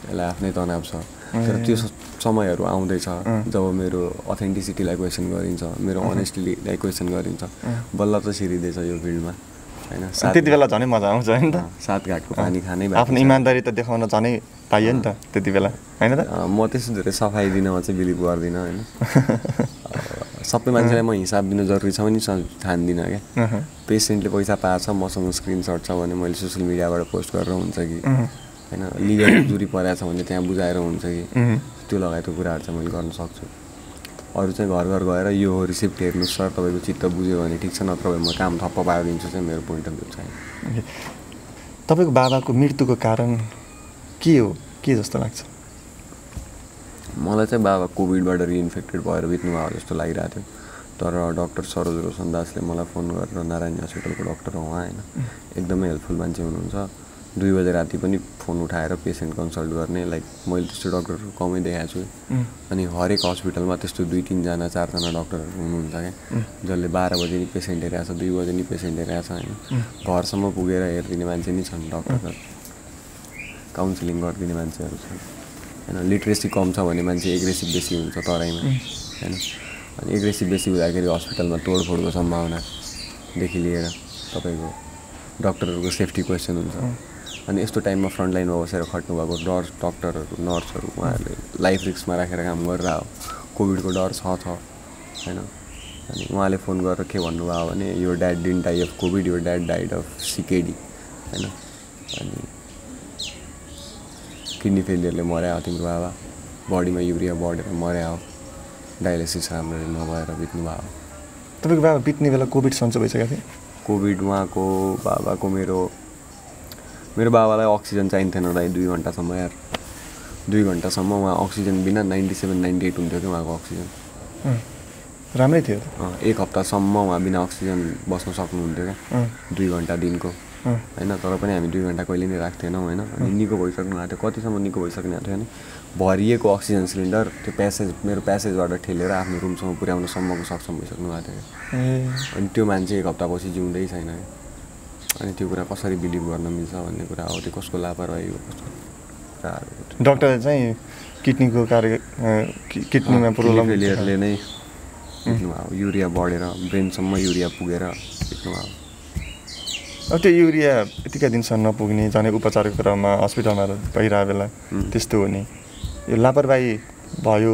यसलाई आफ्नै तनाव छ। तर त्यो समयहरू आउँदैछ जब मेरो अथेन्टिसिटीलाई क्वेसन गरिन्छ, मेरो अनेस्टीलाई क्वेसन गरिन्छ, बल्ल त सिरिँदैछ यो फिल्डमा होइन। त्यति बेला झनै मजा आउँछ होइन त, 7 घाटको पानी खानै आफ्नो इमान्दारी त देखाउन झनै पाइयो नि त त्यति बेला होइन त। म त्यस्तो धेरै सफाइ दिनमा चाहिँ बिलिभ गर्दिनँ होइन। सबै मान्छेलाई म हिसाब दिनु जरुरी छ भने ठान्दिनँ क्या। पेसेन्टले पैसा पाएछ, मसँग स्क्रिनसट छ भने मैले सोसियल मिडियाबाट पोस्ट गरेर हुन्छ कि होइन, लिगल जुरी परेको छ भने त्यहाँ बुझाएर हुन्छ कि, त्यो लगायतको कुराहरू चाहिँ मैले गर्न सक्छु। अरू चाहिँ घर घर गएर यो रिसिप्ट हेर्नुहोस् सर, तपाईँको चित्त बुझ्यो भने ठिक छ, नत्र भए म काम थप्प पारिदिन्छु चाहिँ मेरो पोइन्ट अफ भ्यू छ। तपाईँको बाबाको मृत्युको कारण के हो, के जस्तो लाग्छ? मलाई चाहिँ बाबा कोभिडबाट रिइन्फेक्टेड भएर बित्नु भयो जस्तो लागिरहेको थियो। तर डाक्टर सरोज रोशन दासले मलाई फोन गरेर, नारायण हस्पिटलको डाक्टर हो उहाँ होइन, एकदमै हेल्पफुल मान्छे हुनुहुन्छ। 2 बजे राति पनि फोन उठाएर पेसेन्ट कन्सल्ट गर्ने, लाइक मैले त्यस्तो डक्टरहरू कमै देखाएको छु। अनि हरेक हस्पिटलमा त्यस्तो 2-3 जना 4 जना डक्टरहरू हुनुहुन्छ क्या, जसले 12 बजे नि पेसेन्ट हेरेको छ, 2 बजे नि पेसेन्ट हेरेको छ होइन। घरसम्म पुगेर हेरिदिने मान्छे नि छन् डक्टरहरू, काउन्सिलिङ गरिदिने मान्छेहरू छन् होइन। लिट्रेसी कम छ भने मान्छे एग्रेसिभ बेसी हुन्छ तराईमा होइन। अनि एग्रेसिभ बेसी हुँदाखेरि हस्पिटलमा तोडफोडको सम्भावनादेखि लिएर तपाईँको डक्टरहरूको सेफ्टी क्वेसन हुन्छ। अनि यस्तो टाइममा फ्रन्ट लाइनमा बसेर खट्नुभएको डक्टरहरू, नर्सहरू, उहाँहरूले लाइफ रिस्कमा राखेर काम गरेर हो। कोभिडको डर छ होइन। अनि उहाँले फोन गरेर के भन्नुभयो भने, यो dad didn't die of COVID, यो ड्याड डाइड अफ सिकेडी होइन। अनि किडनी फेलियरले मर्या हो तिम्रो बाबा, बडीमा युरिया बढेर मर्या हो, डायलिसिस राम्ररी नभएर बित्नु भयो। तपाईँको बाबा बित्ने बेला कोभिड सन्चो भइसकेको थियो? कोभिड उहाँको बाबाको मेरो बाबालाई अक्सिजन चाहिन्थेन दाइ 2 घन्टासम्म यार। 2 घन्टासम्म उहाँ अक्सिजन बिना 97-98 हुन्थ्यो क्या उहाँको अक्सिजन। राम्रै थियो। 1 हप्तासम्म उहाँ बिना अक्सिजन बस्न सक्नुहुन्थ्यो क्या, 2 घन्टा दिनको होइन। तर पनि हामी 2 घन्टा कहिले नै राख्थेनौँ होइन। अनि निको भइसक्नु भएको थियो, कतिसम्म निको भइसक्नु भएको थियो भने भरिएको अक्सिजन सिलिन्डर त्यो मेरो प्यासेजबाट ठेलेर आफ्नो रुमसम्म पुर्याउन सम्मको सक्षम भइसक्नु भएको थियो। अनि त्यो मान्छे 1 हप्तापछि जिउँदै छैन। अनि त्यो कुरा कसरी बिलिभ गर्न मिल्छ भन्ने कुरा हो। त्यो कसको लापरवाही हो, कस्तो कुराहरू। डक्टरले चाहिँ किडनीको किडनीमा प्रब्लम फेलियरले नै बित्नुभयो। युरिया बढेर ब्रेनसम्म युरिया पुगेर बित्नुभयो। अब त्यो युरिया यतिका दिनसम्म नपुग्ने, झन् उपचारको क्रममा हस्पिटलमा भइरहेको बेला त्यस्तो हुने, यो लापरवाही भयो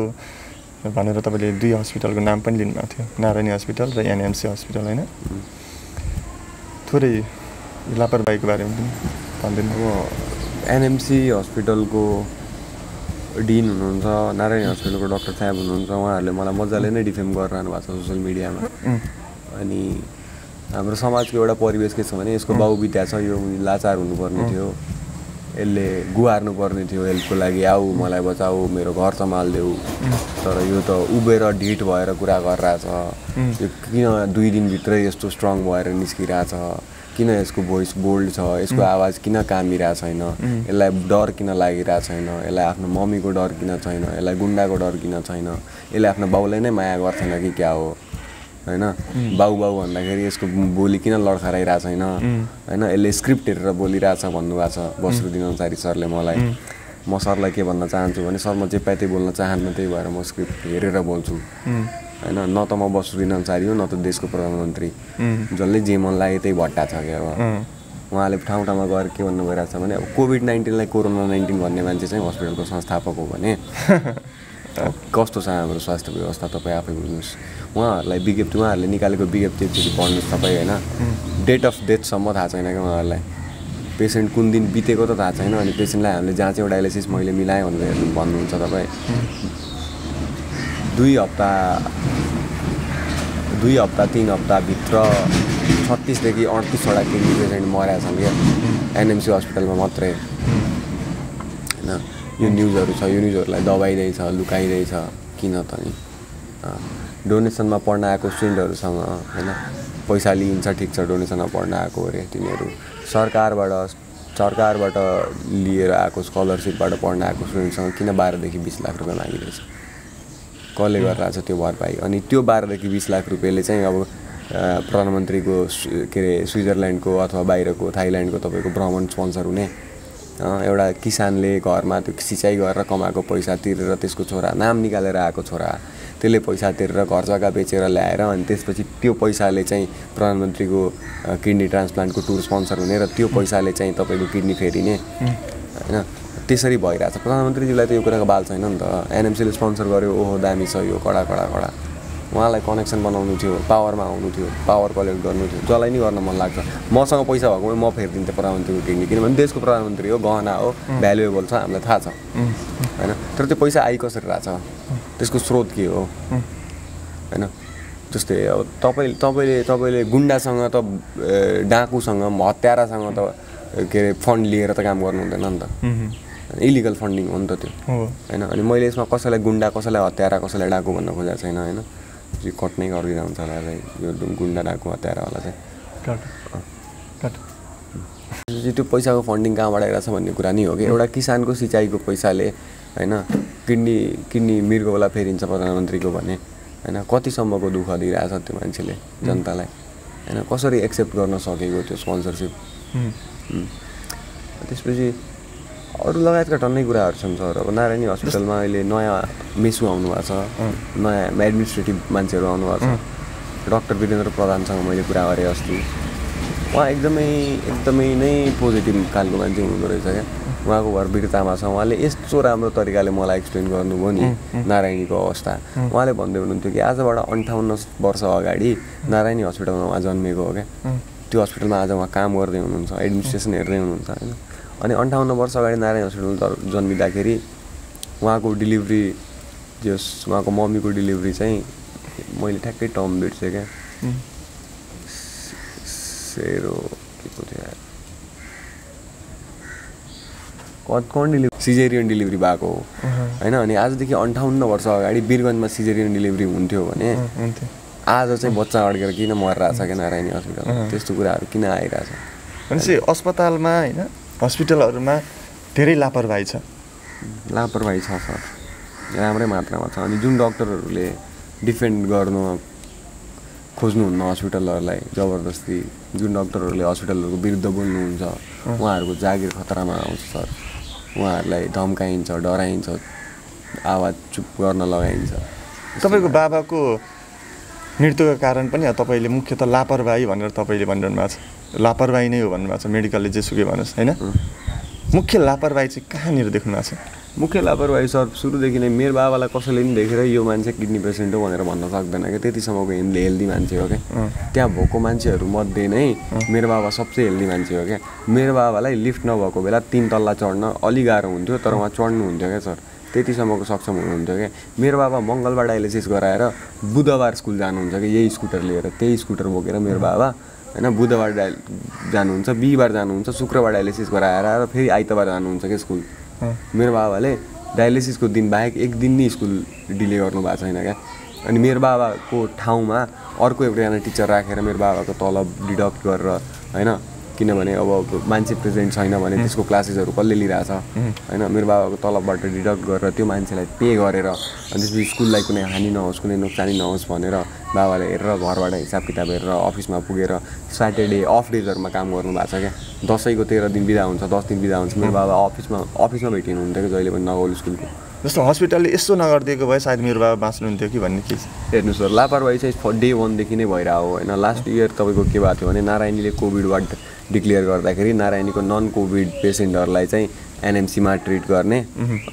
भनेर तपाईँले 2 हस्पिटलको नाम पनि लिनुभएको थियो, नारायणी हस्पिटल र एनएमसी हस्पिटल होइन। थोरै लापरवाहीको बारेमा पनि भनिदिनु। अब एनएमसी हस्पिटलको डिन हुनुहुन्छ, नारायणी हस्पिटलको डाक्टर साहब हुनुहुन्छ, उहाँहरूले मलाई मजाले नै डिफेम गरिरहनु भएको छ सोसियल मिडियामा। अनि हाम्रो समाजको एउटा परिवेश के छ भने यसको बाहुविद्या छ, यो लाचार हुनुपर्ने थियो, यसले गुहार्नु पर्ने थियो हेल्पको लागि, आऊ मलाई बचाऊ, मेरो घर सम्हालिदेऊ। तर यो त उभिएर ढिट भएर कुरा गरिरहेछ। यो किन 2 दिनभित्रै यस्तो स्ट्रङ भएर निस्किरहेछ, किन यसको भोइस बोल्ड छ, यसको आवाज किन कामिरहेको छैन, यसलाई डर किन लागिरहेको छैन, यसलाई आफ्नो मम्मीको डर किन छैन, यसलाई गुन्डाको डर किन छैन, यसले आफ्नो बाउलाई नै माया गर्दैन कि क्या हो होइन। बाउ भन्दाखेरि यसको बोली किन लड्खराइरहेको छैन होइन। यसले स्क्रिप्ट हेरेर बोलिरहेछ भन्नुभएको छ बसरुद्दिन अन्सारी सरले मलाई। म सरलाई के भन्न चाहन्छु भने सर म जे पाए त्यही बोल्न चाहन्न, त्यही भएर म स्क्रिप्ट हेरेर बोल्छु होइन। न त म बसरुद्दिन अन्सारी हो, न त देशको प्रधानमन्त्री, जसले जे मन लाग्यो त्यही भट्टा छ क्या। अब उहाँले ठाउँ ठाउँमा गएर के भन्नु गइरहेको छ भने अब कोभिड-19लाई कोरोना-19 भन्ने मान्छे चाहिँ हस्पिटलको संस्थापक हो भने कस्तो छ हाम्रो स्वास्थ्य व्यवस्था तपाईँ आफै बुझ्नुहोस्। उहाँहरूलाई विज्ञप्ति, उहाँहरूले निकालेको विज्ञप्ति एकचोटि पढ्नुहोस् तपाईँ होइन। डेट अफ डेथसम्म थाहा छैन क्या उहाँहरूलाई। पेसेन्ट कुन दिन बितेको त थाहा छैन। अनि पेसेन्टलाई हामीले जाँच्यौँ, डायलिसिस मैले मिलाएँ भनेर भन्नुहुन्छ तपाईँ। 2 हप्ता 3 हप्ताभित्र 36 देखि 38वटा किडनी पेसेन्ट मरेका छन् क्या एनएमसी हस्पिटलमा मात्रै होइन। यो न्युजहरू छ, यो न्युजहरूलाई दबाइँदैछ, लुकाइँदैछ किन त नि। डोनेसनमा पढ्न आएको स्टुडेन्टहरूसँग होइन पैसा लिइन्छ, ठिक छ, डोनेसनमा पढ्न आएको अरे तिनीहरू। सरकारबाट लिएर आएको स्कलरसिपबाट पढ्न आएको स्टुडेन्टसँग किन 12 देखि 20 लाख रुपियाँ मागिरहेछ, कसले गरिरहेछ त्यो भरपाई। अनि त्यो 12 देखि 20 लाख रुपियाँले चाहिँ अब प्रधानमन्त्रीको के अरे स्विजरल्यान्डको अथवा बाहिरको थाइल्यान्डको तपाईँको भ्रमण स्पोन्सर हुने, एउटा किसानले घरमा त्यो सिँचाइ गरेर कमाएको पैसा तिरेर त्यसको छोरा नाम निकालेर आएको छोरा त्यसले पैसा तिरेर घर जग्गा बेचेर ल्याएर अनि त्यसपछि त्यो पैसाले चाहिँ प्रधानमन्त्रीको किडनी ट्रान्सप्लान्टको टुर स्पोन्सर हुने र त्यो पैसाले चाहिँ तपाईँको किडनी फेरिने होइन। त्यसरी भइरहेछ। प्रधानमन्त्रीजीलाई त यो कुराको बाल छैन नि त। एनएमसीले स्पोन्सर गर्यो, ओहो दामी छ यो, कडा उहाँलाई कनेक्सन बनाउनु थियो, पावरमा आउनु थियो, पावर कलेक्ट गर्नु थियो, जसलाई नि गर्न मन लाग्छ। मसँग पैसा भएको म फेरिदिन्थेँ प्रधानमन्त्रीको किडनी, किनभने देशको प्रधानमन्त्री हो, गहना हो, भ्यालुएबल छ, हामीलाई थाहा छ होइन। तर त्यो पैसा आइ कसरी रहेछ, त्यसको स्रोत के हो होइन। जस्तै अब तपाईँले गुन्डासँग त डाकुसँग हत्यारासँग त के अरे फन्ड लिएर त काम गर्नु हुँदैन नि त। इलिगल फन्डिङ हो नि त त्यो होइन। अनि मैले यसमा कसैलाई गुन्डा, कसैलाई हत्यारा, कसैलाई डाकु भन्न खोजेको छैन होइन। कट नै गरिदिँदा हुन्छ होला यो गुन्डा डाकु हत्यारावाला चाहिँ। त्यो पैसाको फन्डिङ कहाँबाट आइरहेछ भन्ने कुरा नि हो कि। एउटा किसानको सिँचाइको पैसाले होइन किडनी मृगौला फेरिन्छ प्रधानमन्त्रीको भने होइन। कतिसम्मको दुःख दिइरहेछ त्यो मान्छेले जनतालाई होइन। कसरी एक्सेप्ट गर्न सकेको त्यो स्पोन्सरसिप। त्यसपछि अरू लगायतका टन्नै कुराहरू छन् सर। अब नारायणी हस्पिटलमा अहिले नयाँ मेसु आउनुभएको छ, नयाँ एडमिनिस्ट्रेटिभ मान्छेहरू आउनुभएको छ। डाक्टर वीरेन्द्र प्रधानसँग मैले कुरा गरेँ अस्ति। उहाँ एकदमै नै पोजिटिभ खालको मान्छे हुनुहुँदो रहेछ क्या। उहाँको घर वीरतामा छ। उहाँले यस्तो राम्रो तरिकाले मलाई एक्सप्लेन गर्नुभयो नि नारायणीको अवस्था। उहाँले भन्दै हुनुहुन्थ्यो कि आजबाट 58 वर्ष अगाडि नारायणी हस्पिटलमा उहाँ जन्मेको हो क्या। त्यो हस्पिटलमा आज उहाँ काम गर्दै हुनुहुन्छ, एडमिनिस्ट्रेसन हेर्दै हुनुहुन्छ होइन। अनि 58 वर्ष अगाडि नारायणी हस्पिटल जन्मिँदाखेरि उहाँको डेलिभरी उहाँको मम्मीको डेलिभरी चाहिँ मैले ठ्याक्कै टर्म बिर्सेँ क्या। सेरो के को थियो सिजेरियन डेलिभरी भएको हो होइन। अनि आजदेखि 58 वर्ष अगाडि वीरगन्जमा सिजेरियन डेलिभरी हुन्थ्यो भने आज चाहिँ बच्चा अड्केर किन मरिरहेछ क्या नारायणी हस्पिटलमा। त्यस्तो कुराहरू किन आइरहेछ भनेपछि अस्पतालमा होइन हस्पिटलहरूमा धेरै लापरवाही छ लापरवाही छ सर, राम्रै मात्रामा छ। अनि जुन डक्टरहरूले डिफेन्ड गर्न खोज्नुहुन्न हस्पिटलहरूलाई जबरजस्ती, जुन डक्टरहरूले हस्पिटलहरूको विरुद्ध बोल्नुहुन्छ उहाँहरूको जागिर खतरामा आउँछ सर। उहाँहरूलाई धम्काइन्छ, डराइन्छ, आवाज चुप गर्न लगाइन्छ। तपाईँको बाबाको मृत्युको कारण पनि तपाईँले मुख्यतः लापरवाही भनेर तपाईँले भनिरहनु भएको छ, लापरवाही नै हो भन्नुभएको छ, मेडिकलले जेसुकै भन्नुहोस् होइन। मुख्य लापरवाही चाहिँ कहाँनिर देख्नु भएको छ? मुख्य लापरवाही सर सुरुदेखि नै मेरो बाबालाई कसैले पनि देखेर यो मान्छे किडनी पेसेन्ट हो भनेर भन्न सक्दैन क्या, त्यतिसम्मको हेल्दी मान्छे हो क्या। त्यहाँ भएको मान्छेहरू मध्ये नै मेरो बाबा सबसे हेल्दी मान्छे हो क्या। मेरो बाबालाई लिफ्ट नभएको बेला 3 तल्ला चढ्न अलि गाह्रो हुन्थ्यो, तर उहाँ चढ्नुहुन्थ्यो क्या सर, त्यतिसम्मको सक्षम हुनुहुन्थ्यो क्या। मेरो बाबा मङ्गलबार डायलिसिस गराएर बुधबार स्कुल जानुहुन्छ कि यही स्कुटर लिएर, त्यही स्कुटर बोकेर मेरो बाबा होइन। बुधबार जानुहुन्छ, बिहिबार जानुहुन्छ, शुक्रबार डायलिसिस गराएर आएर फेरि आइतबार जानुहुन्छ क्या स्कुल। मेरो बाबाले डायलिसिसको दिन बाहेक एक दिन नि स्कुल डिले गर्नु भएको छैन क्या। अनि मेरो बाबाको ठाउँमा अर्को एकजना टिचर राखेर मेरो बाबाको तलब डिडक्ट गरेर होइन, किनभने अब मान्छे प्रेजेन्ट छैन भने त्यसको क्लासेसहरू कसले लिइरहेछ होइन, मेरो बाबाको तलबबाट डिडक्ट गरेर त्यो मान्छेलाई पे गरेर अनि त्यसपछि स्कुललाई कुनै हानि नहोस्, कुनै नोक्सानी नहोस् भनेर बाबाले हेरेर घरबाट हिसाब किताब हेरेर अफिसमा पुगेर स्याटरडे अफ डेजहरूमा काम गर्नु भएको छ क्या। दसैँको 13 दिन बिदा हुन्छ, 10 दिन बिदा हुन्छ, मेरो बाबा अफिसमा भेटिनुहुन्थ्यो कि जहिले पनि नगौल स्कुलको। जस्तो हस्पिटलले यस्तो नगरिदिएको भए सायद मेरो बाबा बाँच्नुहुन्थ्यो कि भन्ने के? हेर्नु सर, लापरवाही चाहिँ डे 1 देखि नै भइरहेको हो होइन। लास्ट इयर तपाईँको के भएको थियो भने नारायणीले कोभिड वार्ड डिक्लेयर गर्दाखेरि नारायणीको नन कोभिड पेसेन्टहरूलाई चाहिँ एनएमसीमा ट्रिट गर्ने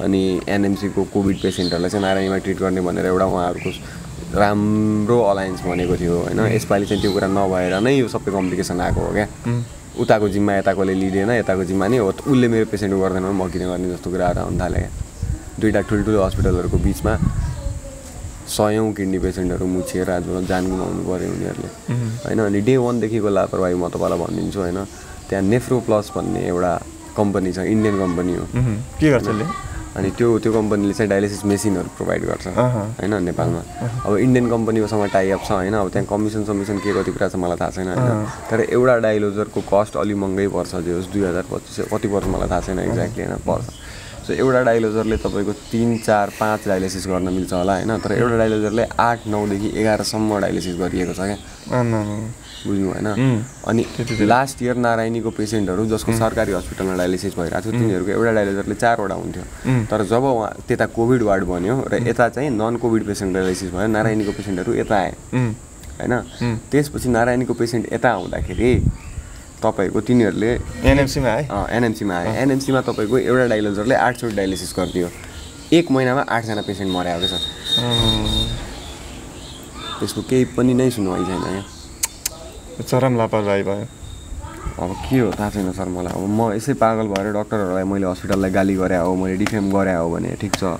अनि एनएमसीको कोभिड पेसेन्टहरूलाई चाहिँ नारायणीमा ट्रिट गर्ने भनेर एउटा उहाँहरूको राम्रो अलायन्स भनेको थियो होइन। यसपालि चाहिँ त्यो कुरा नभएर नै यो सबै कम्प्लिकेसन आएको हो क्या। उताको जिम्मा यताकोले लिँदैन, यताको जिम्मा नै हो, उसले मेरो पेसेन्ट गर्दैन म किन गर्ने जस्तो कुराहरू आउनु थाल्यो क्या। दुईवटा ठुल्ठुलो हस्पिटलहरूको बिचमा 100औं किडनी पेसेन्टहरू मुछिएर आज जान गुमाउनु पऱ्यो उनीहरूले होइन। अनि डे 1 देखिको लापरवाही म तपाईँलाई भनिदिन्छु होइन। त्यहाँ नेफ्रो प्लस भन्ने एउटा कम्पनी छ, इन्डियन कम्पनी हो। के गर्छ त्यसले? अनि त्यो कम्पनीले चाहिँ डायलिसिस मेसिनहरू प्रोभाइड गर्छ होइन नेपालमा। अब इन्डियन कम्पनीसँग टाइअप छ होइन। अब त्यहाँ कमिसन के कति कुरा छ मलाई थाहा छैन होइन। तर एउटा डायलोजरको कस्ट अलि महँगै पर्छ, जे होस् 2025 कति पर्छ मलाई थाहा छैन एक्ज्याक्टली होइन पर्छ। सो एउटा डायलोजरले तपाईँको 3, 4, 5 डायलिसिस गर्न मिल्छ होला होइन। तर एउटा डायलोजरले 8, 9 देखि 11 सम्म डायलिसिस गरिएको छ क्या, बुझ्नु होइन। अनि लास्ट इयर नारायणीको पेसेन्टहरू जसको सरकारी हस्पिटलमा डायलिसिस भइरहेको थियो तिनीहरूको एउटा डायलिजरले 4वटा हुन्थ्यो। तर जब उहाँ त्यता कोभिड वार्ड बन्यो र यता चाहिँ नन कोभिड पेसेन्ट डायलिसिस भयो, नारायणीको पेसेन्टहरू यता आए होइन। त्यसपछि नारायणीको पेसेन्ट यता आउँदाखेरि तपाईँको तिनीहरूले एनएमसीमा आए। एनएमसीमा तपाईँको एउटा डायलिजरले 8 चोटि डायलिसिस गरिदियो। 1 महिनामा 8 जना पेसेन्ट मर्यो क्या सर। त्यसको केही पनि नै सुनवाई छैन क्या। चरम लापरवाही भयो। अब के हो थाहा छैन सर मलाई। अब म यसै पागल भएर डक्टरहरूलाई मैले हस्पिटललाई गाली गरे हो, मैले डिफेम गरे हो भने ठिक छ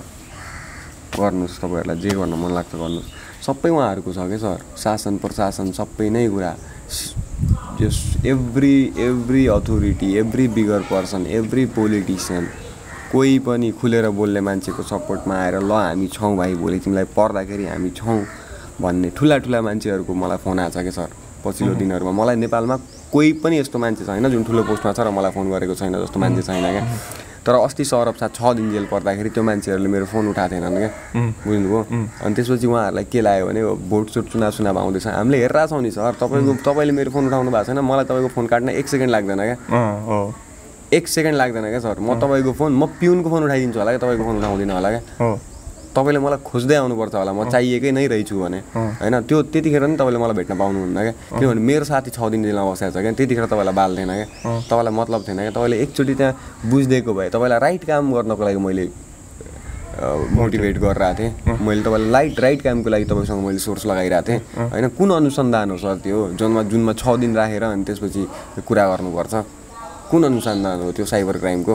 गर्नुहोस्, तपाईँहरूलाई जे गर्न मन लाग्छ गर्नुहोस्। सबै उहाँहरूको छ क्या सर, शासन प्रशासन सबै नै कुरा। Just every authority, every bigger person, every politician, कोही पनि खुलेर बोल्ने मान्छेको सपोर्टमा आएर ल हामी छौँ भाइ, भोलि तिमीलाई पर्दाखेरि हामी छौँ भन्ने ठुला मान्छेहरूको मलाई फोन आएको छ क्या सर पछिल्लो दिनहरूमा। मलाई नेपालमा कोही पनि यस्तो मान्छे छैन जुन ठुलो पोस्टमा छ र मलाई फोन गरेको छैन जस्तो मान्छे छैन क्या। तर अस्ति सौरभ शाह 6 दिन जेल पर्दाखेरि त्यो मान्छेहरूले मेरो फोन उठाएको थिएनन् क्या, बुझ्नुभयो। अनि त्यसपछि उहाँहरूलाई के लाग्यो भने भोट चुनाव आउँदैछ, हामीले हेरिरहेछौँ नि सर, तपाईँले मेरो फोन उठाउनु भएको छैन, मलाई तपाईँको फोन काट्न 1 सेकेन्ड लाग्दैन क्या। 1 सेकेन्ड लाग्दैन क्या सर। म तपाईँको फोन, म पिउनको फोन उठाइदिन्छु होला क्या, तपाईँको फोन उठाउँदिनँ होला क्या। तपाईँले मलाई खोज्दै आउनुपर्छ होला, म चाहिएकै नै रहेछु भने होइन। त्यो त्यतिखेर नि तपाईँले मलाई भेट्न पाउनुहुन्न क्या, किनभने मेरो साथी 6 दिन जेलमा बसेको छ क्या। त्यतिखेर तपाईँलाई बाल थिएन क्या, तपाईँलाई मतलब थिएन क्या। तपाईँले एकचोटि त्यहाँ बुझिदिएको भए, तपाईँलाई राइट काम गर्नको लागि मैले मोटिभेट गरिरहेको थिएँ। मैले तपाईँलाई राइट कामको लागि तपाईँसँग मैले सोर्स लगाइरहेको थिएँ होइन। कुन अनुसन्धान हो सर त्यो जुनमा 6 दिन राखेर अनि त्यसपछि कुरा गर्नुपर्छ? कुन अनुसन्धान हो त्यो साइबर क्राइमको?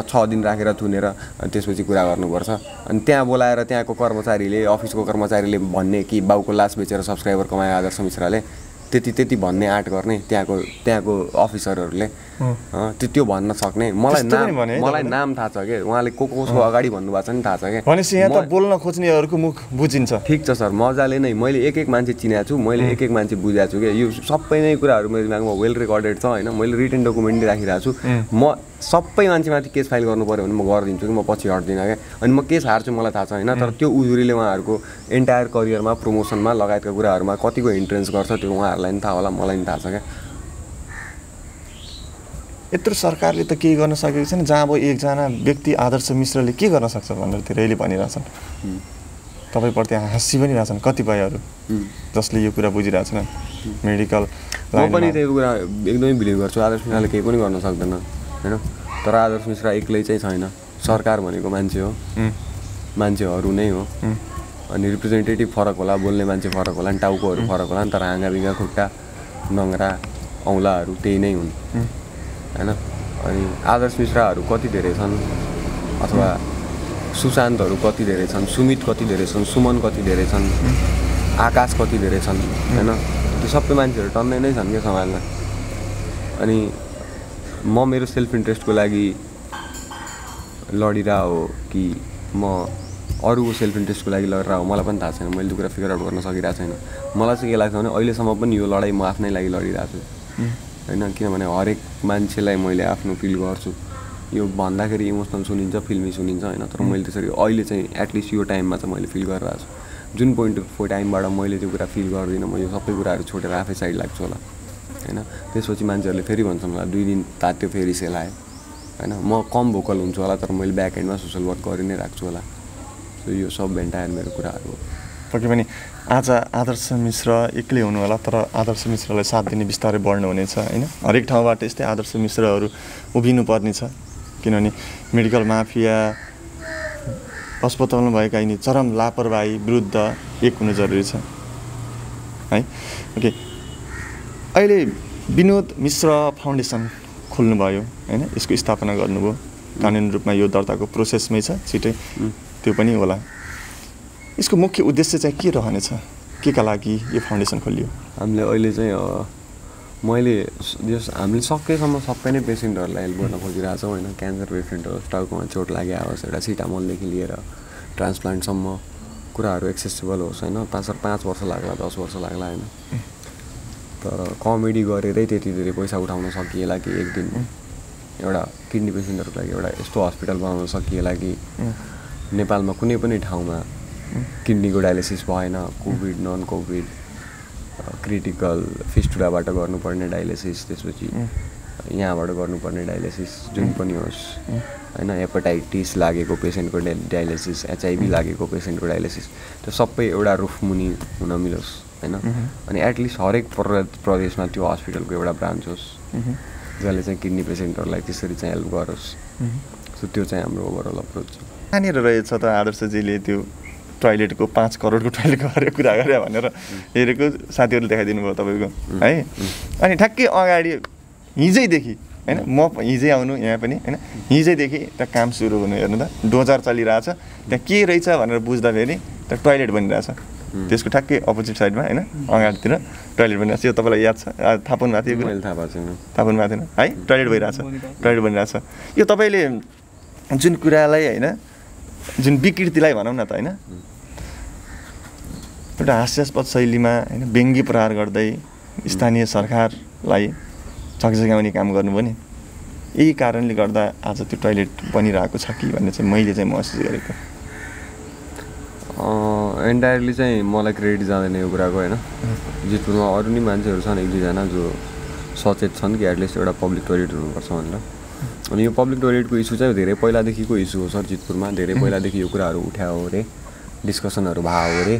6 दिन राखेर थुनेर त्यसपछि कुरा गर्नुपर्छ। अनि त्यहाँ बोलाएर त्यहाँको कर्मचारीले, अफिसको कर्मचारीले भन्ने कि बाउको लास बेचेर सब्सक्राइबर कमायो आदर्श मिश्राले, त्यति भन्ने आँट गर्ने त्यहाँको अफिसरहरूले त्यो भन्न सक्ने मलाई त्यस्तो पनि भने है मलाई नाम थाहा छ के उहाँले कसको अगाडि भन्नुभएको छ नि थाहा छ क्या भनेपछि यहाँ त बोल्न खोज्नेहरूको मुख बुझिन्छ ठिक छ सर मजाले नै मैले एक मान्छे चिनेको छु मैले एक मान्छे बुझाएको छु क्या यो सबै नै कुराहरू मेरो दिमागमा वेल रेकर्डेड छ होइन मैले रिटन डकुमेन्ट नै राखिरहेको छु म सबै मान्छेमाथि केस फाइल गर्नु पऱ्यो भने म गरिदिन्छु कि म पछि हट्दिनँ क्या अनि म केस हार्छु मलाई थाहा छ होइन तर त्यो उजुरीले उहाँहरूको एन्टायर करियरमा प्रमोसनमा लगायतका कुराहरूमा कतिको इन्ट्रेन्स गर्छ त्यो उहाँहरूलाई पनि थाहा होला मलाई पनि थाहा छ क्या यत्रो सरकारले त केही गर्न सकेको छैन जहाँ अब एकजना व्यक्ति आदर्श मिश्रले के गर्न सक्छ भनेर धेरैले भनिरहेछन् तपाईँप्रति हाँसी पनि रहेछन् कतिपयहरू जसले यो कुरा बुझिरहेछन् मेडिकल म पनि त्यो कुरा एकदमै बिलिभ गर्छु आदर्श मिश्राले केही पनि गर्न सक्दैन होइन तर आदर्श मिश्रा एक्लै चाहिँ छैन सरकार भनेको मान्छे हो मान्छेहरू नै हो अनि रिप्रेजेन्टेटिभ फरक होला बोल्ने मान्छे फरक होला नि टाउकोहरू फरक होला नि तर हाँगाबिगा खुट्टा नङ्ग्रा औँलाहरू त्यही नै हुन् होइन अनि आदर्श मिश्राहरू कति धेरै छन् अथवा सुशान्तहरू कति धेरै छन् सुमित कति धेरै छन् सुमन कति धेरै छन् आकाश कति धेरै छन् होइन त्यो सबै मान्छेहरू टन्नै नै छन् क्या समाजमा अनि म मेरो सेल्फ इन्ट्रेस्टको लागि लडिरह हो कि म अरूको सेल्फ इन्ट्रेस्टको लागि लडिरह हो मलाई पनि थाहा छैन मैले त्यो कुरा फिगर आउट गर्न सकिरहेको छैन मलाई चाहिँ के लाग्छ भने अहिलेसम्म पनि यो लडाइँ म आफ्नै लागि लडिरहेको छु होइन किनभने हरेक मान्छेलाई मैले आफ्नो फिल गर्छु यो भन्दाखेरि इमोसनल सुनिन्छ फिल्मी सुनिन्छ होइन तर मैले त्यसरी अहिले चाहिँ एटलिस्ट यो टाइममा चाहिँ मैले फिल गरिरहेको छु जुन पोइन्ट अफ टाइमबाट मैले त्यो कुरा फिल गर्दिनँ म यो सबै कुराहरू छोडेर आफै साइड लाग्छु होला होइन त्यसपछि मान्छेहरूले फेरि भन्छन् होला 2 दिन तात्यो फेरि सेलायो होइन म कम भोकल हुन्छु होला तर मैले ब्याक एन्डमा सोसल वर्क गरि नै राख्छु होला सो यो सब एन्टायर मेरो कुराहरू हो पक्कै पनि आज आदर्श मिश्र एक्लै हुनु होला तर आदर्श मिश्रलाई साथ दिने बिस्तारै बढ्नु हुनेछ होइन हरेक ठाउँबाट यस्तै आदर्श मिश्रहरू उभिनु पर्नेछ किनभने मेडिकल माफिया अस्पतालमा भएका यिनी चरम लापरवाही विरुद्ध एक हुनु जरुरी छ है ओके अहिले विनोद मिश्र फाउन्डेसन खोल्नुभयो होइन यसको स्थापना गर्नुभयो कानुनी रूपमा यो दर्ताको प्रोसेसमै छ छिटै त्यो पनि होला यसको मुख्य उद्देश्य चाहिँ के रहनेछ के का लागि यो फाउन्डेसन खोलियो हामीले अहिले चाहिँ हामीले सकेसम्म सबै नै पेसेन्टहरूलाई हेल्प गर्न खोजिरहेको छौँ होइन क्यान्सर पेसेन्टहरू टाउकोमा चोट लाग्यो होस् एउटा सिटामोलदेखि लिएर ट्रान्सप्लान्टसम्म कुराहरू एक्सेसिबल होस् होइन 5 वर्ष लाग्ला 10 वर्ष लाग्ला होइन तर कमेडी गरेरै त्यति धेरै पैसा उठाउन सकिएला कि एक दिन एउटा किडनी पेसेन्टहरूको लागि एउटा यस्तो हस्पिटल बनाउन सकिएला कि नेपालमा कुनै पनि ठाउँमा किडनीको डायलिसिस भएन कोभिड नन कोभिड क्रिटिकल फिस्टुलाबाट गर्नुपर्ने डायलिसिस त्यसपछि यहाँबाट गर्नुपर्ने डायलिसिस जुन पनि होस् होइन हेपाटाइटिस लागेको पेसेन्टको डायलिसिस एचआइभी लागेको पेसेन्टको डायलिसिस त्यो सबै एउटा रुफ मुनि हुन मिलोस् होइन अनि एटलिस्ट हरेक प्रदेशमा त्यो हस्पिटलको एउटा ब्रान्च होस् जसले चाहिँ किडनी पेसेन्टहरूलाई त्यसरी चाहिँ हेल्प गरोस् सो त्यो चाहिँ हाम्रो ओभरअल अप्रोच छ कहाँनिर रहेछ त आदर्शजीले त्यो टोयलेटको 5 करोडको टोयलेटको बारे कुरा गरे भनेर हेरेको साथीहरूले देखाइदिनु भयो तपाईँको है अनि ठ्याक्कै अगाडि हिजैदेखि होइन म हिजै आउनु यहाँ पनि होइन हिजैदेखि त्यहाँ काम सुरु हुनु हेर्नु त डोजर चलिरहेछ त्यहाँ के रहेछ भनेर बुझ्दाखेरि त्यहाँ टोयलेट बनिरहेछ त्यसको ठ्याक्कै अपोजिट साइडमा होइन अगाडितिर टोयलेट बनिरहेछ यो तपाईँलाई याद छ थाहा पाउनु भएको थियो मैले थाहा भएको छैन थाहा पाउनु भएको थिएन है टोयलेट भइरहेछ टोयलेट बनिरहेछ यो तपाईँले जुन कुरालाई होइन जुन विकृतिलाई भनौँ न त होइन एउटा हास्यास्पद शैलीमा होइन व्यङ्ग्य प्रहार गर्दै स्थानीय सरकारलाई झकझगाउने काम गर्नुभयो नि यही कारणले गर्दा आज त्यो टोयलेट बनिरहेको छ कि भन्ने चाहिँ मैले चाहिँ महसुस गरेको एन्टायरली चाहिँ मलाई क्रेडिट जाँदैन यो कुराको होइन जितपुरमा अरू नि मान्छेहरू छन् 1-2जना जो सचेत छन् कि एटलिस्ट एउटा पब्लिक टोयलेट हुनुपर्छ भनेर अनि यो पब्लिक टोयलेटको इस्यु चाहिँ धेरै पहिलादेखिको इस्यु हो सर जितपुरमा धेरै पहिलादेखि यो कुराहरू उठायो अरे डिस्कसनहरू भयो अरे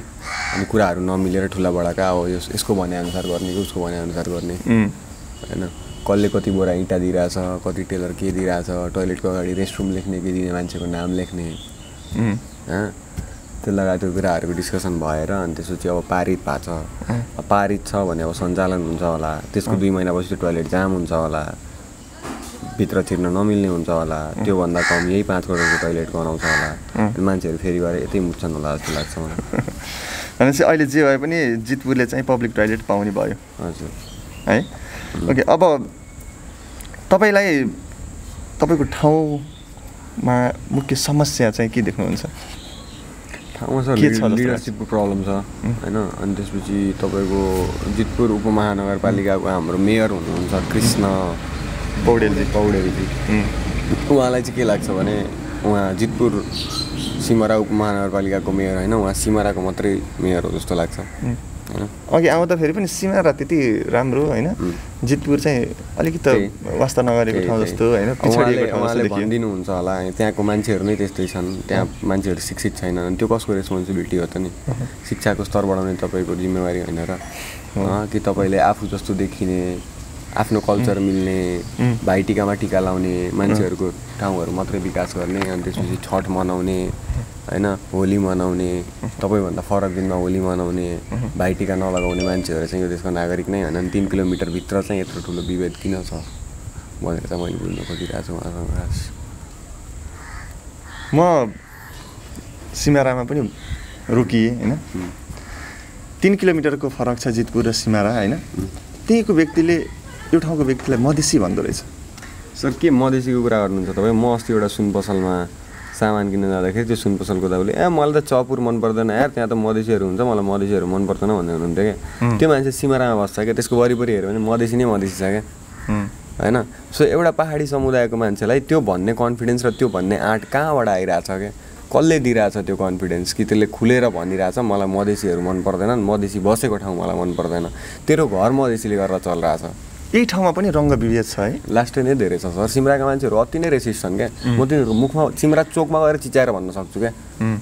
अनि कुराहरू नमिलेर ठुला बडाका अब यसको भनेअनुसार गर्ने कि उसको भनेअनुसार गर्ने होइन कसले कति बोरा इँटा दिइरहेछ कति टेलर के दिइरहेछ टोयलेटको अगाडि रेस्टरुम लेख्ने कि दिने मान्छेको नाम लेख्ने त्यो लगायतको कुराहरूको डिस्कसन भएर अनि त्यसपछि अब पारित भएको छ पारित छ भने अब सञ्चालन हुन्छ होला त्यसको 2 महिनापछि त्यो टोयलेट जाम हुन्छ होला भित्र छिर्न नमिल्ने हुन्छ होला त्योभन्दा कम यही 5 करोडको टोयलेट बनाउँछ होला मान्छेहरू फेरि गएर यतै मुच्छन् होला जस्तो लाग्छ मलाई भनेपछि अहिले जे भए पनि जितपुरले चाहिँ पब्लिक टोयलेट पाउने भयो हजुर है ओके अब तपाईँको ठाउँमा मुख्य समस्या चाहिँ के देख्नुहुन्छ? ठाउँमा सर लिडरसिपको प्रब्लम छ होइन। अनि त्यसपछि तपाईँको जितपुर उपमहानगरपालिकाको हाम्रो मेयर हुनुहुन्छ कृष्ण पौडेलजी। उहाँलाई चाहिँ के लाग्छ भने उहाँ जितपुर सिमरा उपमहानगरपालिकाको मेयर होइन, उहाँ सिमराको मात्रै मेयर हो जस्तो लाग्छ होइन। अघि आउँदाखेरि पनि सिमरा त्यति राम्रो होइन, जितपुर चाहिँ अलिकति वास्ता नगरेको ठाउँ जस्तो होइन, पिछडिएको ठाउँ जस्तो देखियो। भनिदिनुहुन्छ होला त्यहाँको मान्छेहरू नै त्यस्तै छन्, त्यहाँ मान्छेहरू शिक्षित छैनन्। अनि त्यो कसको रेस्पोन्सिबिलिटी हो त नि? शिक्षाको स्तर बढाउने तपाईँको जिम्मेवारी होइन र? कि तपाईँले आफू जस्तो देखिने, आफ्नो कल्चर मिल्ने, भाइटिकामा टिका लाउने मान्छेहरूको ठाउँहरू मात्रै विकास गर्ने, अनि त्यसपछि छठ मनाउने होइन, होली मनाउने, तपाईँभन्दा फरक दिनमा होली मनाउने, भाइटिका नलगाउने मान्छेहरू चाहिँ यो देशको नागरिक नै होइन। 3 किलोमिटरभित्र चाहिँ यत्रो ठुलो विभेद किन छ भनेर चाहिँ मैले बुझ्न खोजिरहेको छु उहाँसँग। खास म सिमारामा पनि रोकिएँ होइन, 3 किलोमिटरको फरक छ जितपुर र सिमारा होइन। त्यहीको व्यक्तिले यो ठाउँको व्यक्तिलाई मधेसी भन्दो रहेछ। सर के मधेसीको कुरा गर्नुहुन्छ तपाईँ? म अस्ति एउटा सुन पसलमा सामान किन्न जाँदाखेरि त्यो सुन पसलको दाउले मलाई त चपुर मन पर्दैन यार, त्यहाँ त मधेसीहरू हुन्छ, मलाई मधेसीहरू मन पर्दैन भन्ने हुनुहुन्थ्यो क्या। त्यो मान्छे सिमरामा बस्छ क्या, त्यसको वरिपरि हेऱ्यो भने मधेसी नै मधेसी छ क्या होइन। सो एउटा पहाडी समुदायको मान्छेलाई त्यो भन्ने कन्फिडेन्स र त्यो भन्ने आँट कहाँबाट आइरहेछ क्या? कसले दिइरहेछ त्यो कन्फिडेन्स कि त्यसले खुलेर भनिरहेछ मलाई मधेसीहरू मन पर्दैनन्, मधेसी बसेको ठाउँ मलाई मन पर्दैन, तेरो घर मधेसीले गरेर चलिरहेछ। यही ठाउँमा पनि रङ्ग विभेद छ है, लास्टै नै धेरै छ सर। सिमराका मान्छेहरू अति नै रेसिस्ट छन् क्या। म तिनीहरूको मुखमा सिमरा चोकमा गएर चिच्याएर भन्न सक्छु क्या,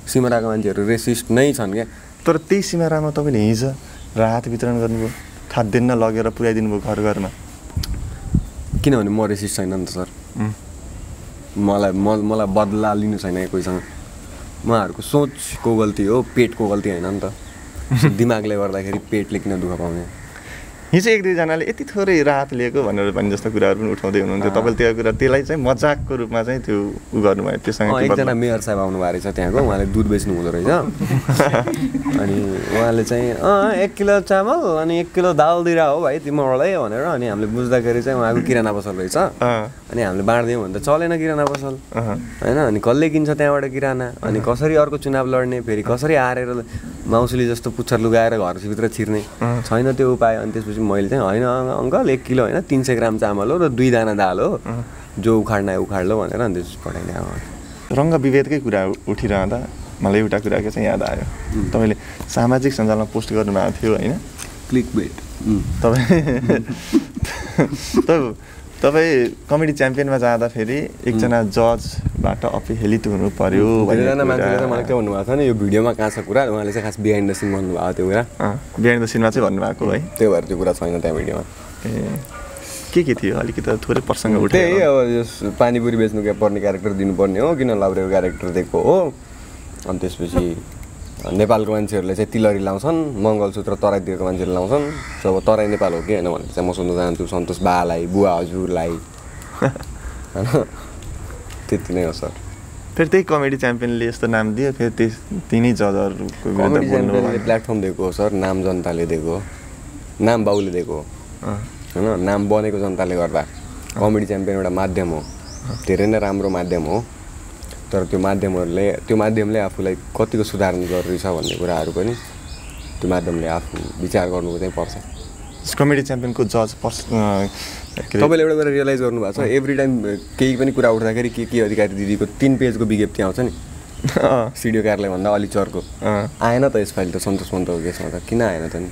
सिमराका मान्छेहरू रेसिस्ट नै छन् क्या। तर त्यही सिमरामा तपाईँले हिजो राहत वितरण गर्नुभयो, खाद्यान्न लगेर पुर्याइदिनु भयो घर घरमा। किनभने म रेसिस्ट छैन नि त सर। मलाई बदला लिनु छैन कोहीसँग। उहाँहरूको सोचको गल्ती हो, पेटको गल्ती होइन नि त। दिमागले गर्दाखेरि पेटले किन दुःख पाउने? हिजो 1-2जनाले यति थोरै राहत लिएको भनेर भन्ने जस्तो कुराहरू पनि उठाउँदै हुनुहुन्थ्यो। तपाईँले त्यो कुरा त्यसलाई चाहिँ मजाकको रूपमा चाहिँ त्यो उ गर्नुभयो। त्योसँग एकजना मेयर साहब आउनु भएको रहेछ त्यहाँको, उहाँले दुध बेच्नु हुँदो रहेछ। अनि उहाँले चाहिँ 1 किलो चामल अनि 1 किलो दाल दिइरा हो भाइ तिमीहरूलाई भनेर। अनि हामीले बुझ्दाखेरि चाहिँ उहाँको किराना पसल रहेछ। अनि हामीले बाँडिदियौँ भने त चलेन किराना पसल होइन। अनि कसले किन्छ त्यहाँबाट किराना? अनि कसरी अर्को चुनाव लड्ने, फेरि कसरी हारेर माउसुली जस्तो पुच्छर लुगाएर घरभित्र छिर्ने? छैन त्यो उपाय। अनि त्यसपछि मैले चाहिँ होइन अङ्कल 1 किलो होइन 300 ग्राम चामल हो र 2 दाना दाल हो, जो उखाड्न उखाड लो भनेर अनि त्यसपछि पठाइदिएँ। रङ्ग विभेदकै कुरा उठिरहँदा मलाई एउटा कुराको चाहिँ याद आयो। तपाईँले सामाजिक सञ्जालमा पोस्ट गर्नुभएको थियो होइन, क्लिक बेट। तपाईँ कमेडी च्याम्पियनमा जाँदाखेरि एकजना जजबाट अपहेलित हुनु पर्यो। धेरैजना मान्छेले मलाई के भन्नुभएको छ नि, यो भिडियोमा कहाँ छ कुरा, उहाँले चाहिँ खास बिहाइन्ड द सिन भन्नुभएको त्यो कुरा। बिहाइन्ड द सिनमा चाहिँ भन्नुभएको है, त्यही भएर त्यो कुरा छैन त्यहाँ भिडियोमा। के थियो अलिकति थोरै प्रसङ्ग उठ्यो? त्यही अब यो पानीपुरी बेच्नु पर्ने क्यारेक्टर दिनुपर्ने हो, किन लाउरेको क्यारेक्टर दिएको हो। अनि त्यसपछि नेपालको मान्छेहरूले चाहिँ तिलहरी लाउँछन्, मङ्गलसूत्र तराईतिरको मान्छेहरूले लाउँछन्। अब तराई नेपाल हो कि होइन भनेर चाहिँ म सोध्न चाहन्छु सन्तोष बालाई, बुवा हजुरलाई होइन। त्यति नै हो सर। फेरि त्यही कमेडी च्याम्पियनले यस्तो नाम दियो, फेरि तिनै जजहरूको कमेडी च्याम्पियनले प्लेटफर्म दिएको हो सर, नाम जनताले दिएको हो, नाम बाउले दिएको हो होइन, नाम बनेको जनताले गर्दा। कमेडी च्याम्पियन एउटा माध्यम हो, धेरै नै राम्रो माध्यम हो, तर त्यो माध्यमले आफूलाई कतिको सुधार्नु जरुरी छ भन्ने कुराहरू पनि त्यो माध्यमले आफू विचार गर्नुको चाहिँ पर्छ। कमेडी च्याम्पियनको जज तपाईँले एउटा कुरा रियलाइज गर्नुभएको छ, एभ्री टाइम केही पनि कुरा उठ्दाखेरि के अधिकारी दिदीको 3 पेजको विज्ञप्ति आउँछ नि, सिडिओ कार्यालयभन्दा अलि चर्को आएन त यसपालि त सन्तोष मन्तको केसमा त किन आएन त नि?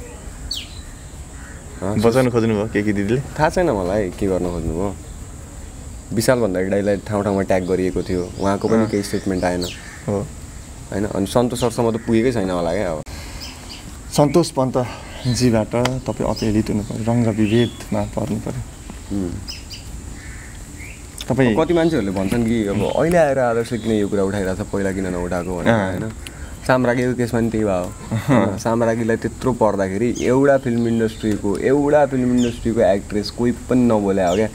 बचाउनु खोज्नुभयो के दिदीले? थाहा छैन मलाई के गर्न खोज्नुभयो। विशाल भन्दाखेरि दाइलाई ठाउँ ठाउँमा ट्याग गरिएको थियो, उहाँको पनि केही स्टेटमेन्ट आएन हो होइन। अनि सन्तोष सरसम्म त पुगेकै छैन होला क्या। अब सन्तोष पन्तजीबाट तपाईँ अपहेलित हुनु पऱ्यो, रङ्ग विभेदमा पर्नु पऱ्यो। तपाईँ कति मान्छेहरूले भन्छन् कि अब अहिले आएर आदर्श किन यो कुरा उठाइरहेको छ, पहिला किन नउठाएको भनेर होइन। साम्राज्ञीको केसमा पनि त्यही भयो। साम्राज्ञीलाई त्यत्रो पर्दाखेरि एउटा फिल्म इन्डस्ट्रीको एक्ट्रेस कोही पनि नबोले हो क्या।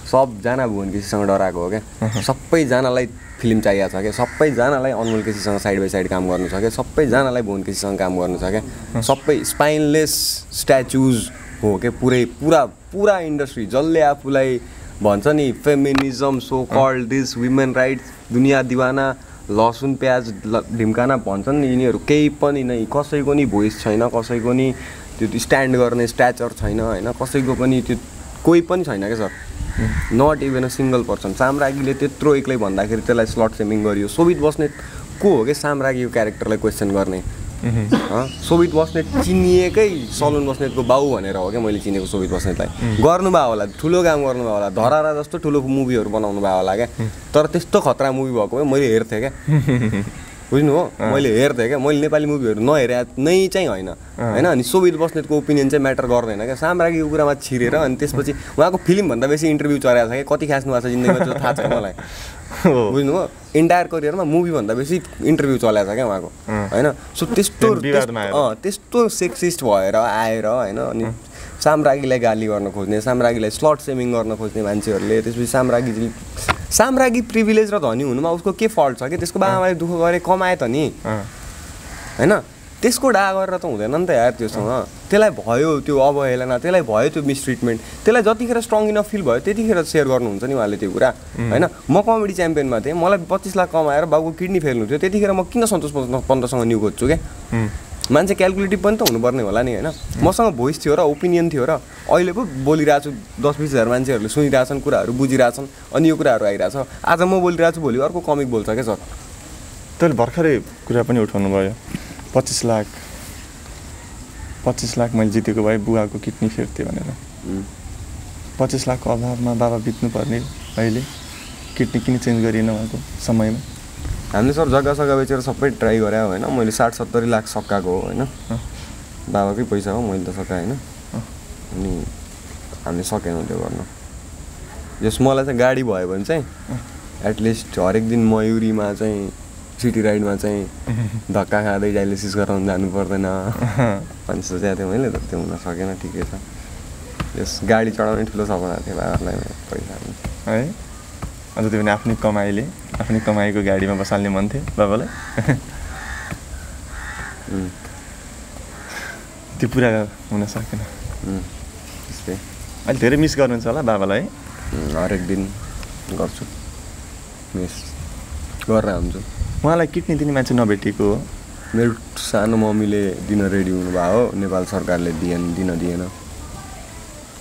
सबजना भुवन केसीसँग डराएको हो क्या। सबैजनालाई फिल्म चाहिएको छ क्या, सबैजनालाई अनमोल केसीसँग साइड बाई साइड काम गर्नु छ क्या, सबैजनालाई भुवन केसीसँग काम गर्नु छ क्या। सबै स्पाइनलेस स्ट्याचुज हो क्या पुरा इन्डस्ट्री, जसले आफूलाई भन्छ नि feminism so called this women rights दुनियाँ दिवाना लसुन प्याज ढिम्काना भन्छन् नि यिनीहरू केही पनि नै कसैको नि भोइस छैन कसैको नि त्यो स्ट्यान्ड गर्ने स्ट्याचर छैन होइन कसैको पनि त्यो कोही पनि छैन क्या sir not even a single person साम्राज्ञीले त्यत्रो एक्लै भन्दाखेरि त्यसलाई स्लट सेमिङ गरियो सोभित बस्नेत को हो कि साम्राज्ञीको क्यारेक्टरलाई क्वेसन गर्ने सोभित बस्नेत चिनिएकै सलुन बस्नेतको बाउ भनेर हो क्या मैले चिनेको सोभित बस्नेतलाई गर्नुभयो होला ठुलो काम गर्नुभयो होला धरारा जस्तो ठुलो मुभीहरू बनाउनु भयो होला क्या तर त्यस्तो खतरा मुभी भएको भए मैले हेर्थेँ क्या बुझ्नु हो मैले हेर्थेँ क्या मैले नेपाली मुभीहरू नहेरे नै चाहिँ होइन होइन अनि सोभित बस्नेतको ओपिनियन चाहिँ म्याटर गर्दैन क्या साम्राज्ञीको कुरामा छिरेर अनि त्यसपछि उहाँको फिल्मभन्दा बेसी इन्टरभ्यू चलाएको छ क्या कति खास्नु भएको छ जिन्दगीमा त्यो थाहा छैन मलाई बुझ्नु हो इन्टायर करियरमा मुभीभन्दा बेसी इन्टरभ्यू चलाएको छ क्या उहाँको होइन सो त्यस्तो सेक्सिस्ट भएर आएर होइन अनि साम्राज्ञीलाई गाली गर्न खोज्ने साम्राज्ञीलाई स्लट सेमिङ गर्न खोज्ने मान्छेहरूले त्यसपछि साम्राज्ञी प्रिभिलेज र धनी हुनुमा उसको के फल्ट छ कि त्यसको बाबाले दुःख गरे कमाए त नि होइन त्यसको डा गरेर त हुँदैन नि त यार त्योसँग त्यसलाई भयो त्यो अवहेलना त्यसलाई भयो त्यो मिसट्रिटमेन्ट त्यसलाई जतिखेर स्ट्रङ इनफ फिल भयो त्यतिखेर सेयर गर्नुहुन्छ नि उहाँले त्यो कुरा होइन म कमेडी च्याम्पियनमा थिएँ मलाई 25 लाख कमाएर बाबुको किडनी फेल्नु थियो त्यतिखेर म किन सन्तोष पन्ध्रसँग न्यु खोज्छु क्या मान्छे क्यालकुलेटिभ पनि त हुनुपर्ने होला नि होइन मसँग भोइस थियो र ओपिनियन थियो र अहिले पो बोलिरहेको छु 10-20 हजार मान्छेहरूले सुनिरहेछन् कुराहरू बुझिरहेछन् अनि यो कुराहरू आइरहेछ आज म बोलिरहेको छु भोलि अर्को कमिक बोल्छ क्या सर तैँले भर्खरै कुरा पनि उठाउनु भयो 25 लाख मैले जितेको भए बुवाको किडनी फेर्थेँ भनेर 25 लाखको अभावमा बाबा बित्नु पर्ने अहिले किडनी किन चेन्ज गरिएन उहाँको समयमा हामीले सर जग्गा सग्गा बेचेर सबै ट्राई गरे होइन मैले 60-70 लाख सकाएको हो होइन बाबाकै पैसा हो मैले त सकाएँ होइन अनि हामीले सकेनौँ त्यो गर्न जस मलाई चाहिँ गाडी भयो भने चाहिँ एटलिस्ट हरेक दिन मयुरीमा चाहिँ सिटी राइडमा चाहिँ धक्का खाँदै डायलिसिस गराउनु जानु पर्दैन अनि सोचेको थिएँ मैले त त्यो हुन सकेन ठिकै छ यस गाडी चढाउने ठुलो सपना थियो बाबालाई पैसा है अन्त त्यो पनि आफ्नै कमाइको गाडीमा बसाल्ने मन थियो बाबालाई त्यो पुरा हुन सकेन त्यस्तै अहिले धेरै मिस गर्नुहुन्छ होला बाबालाई हरेक दिन गर्छु मिस गरेर हुन्छु उहाँलाई किडनी दिने मान्छे नभेटेको हो मेरो सानो मम्मीले दिन रेडी हुनुभयो हो नेपाल सरकारले दिन दिएन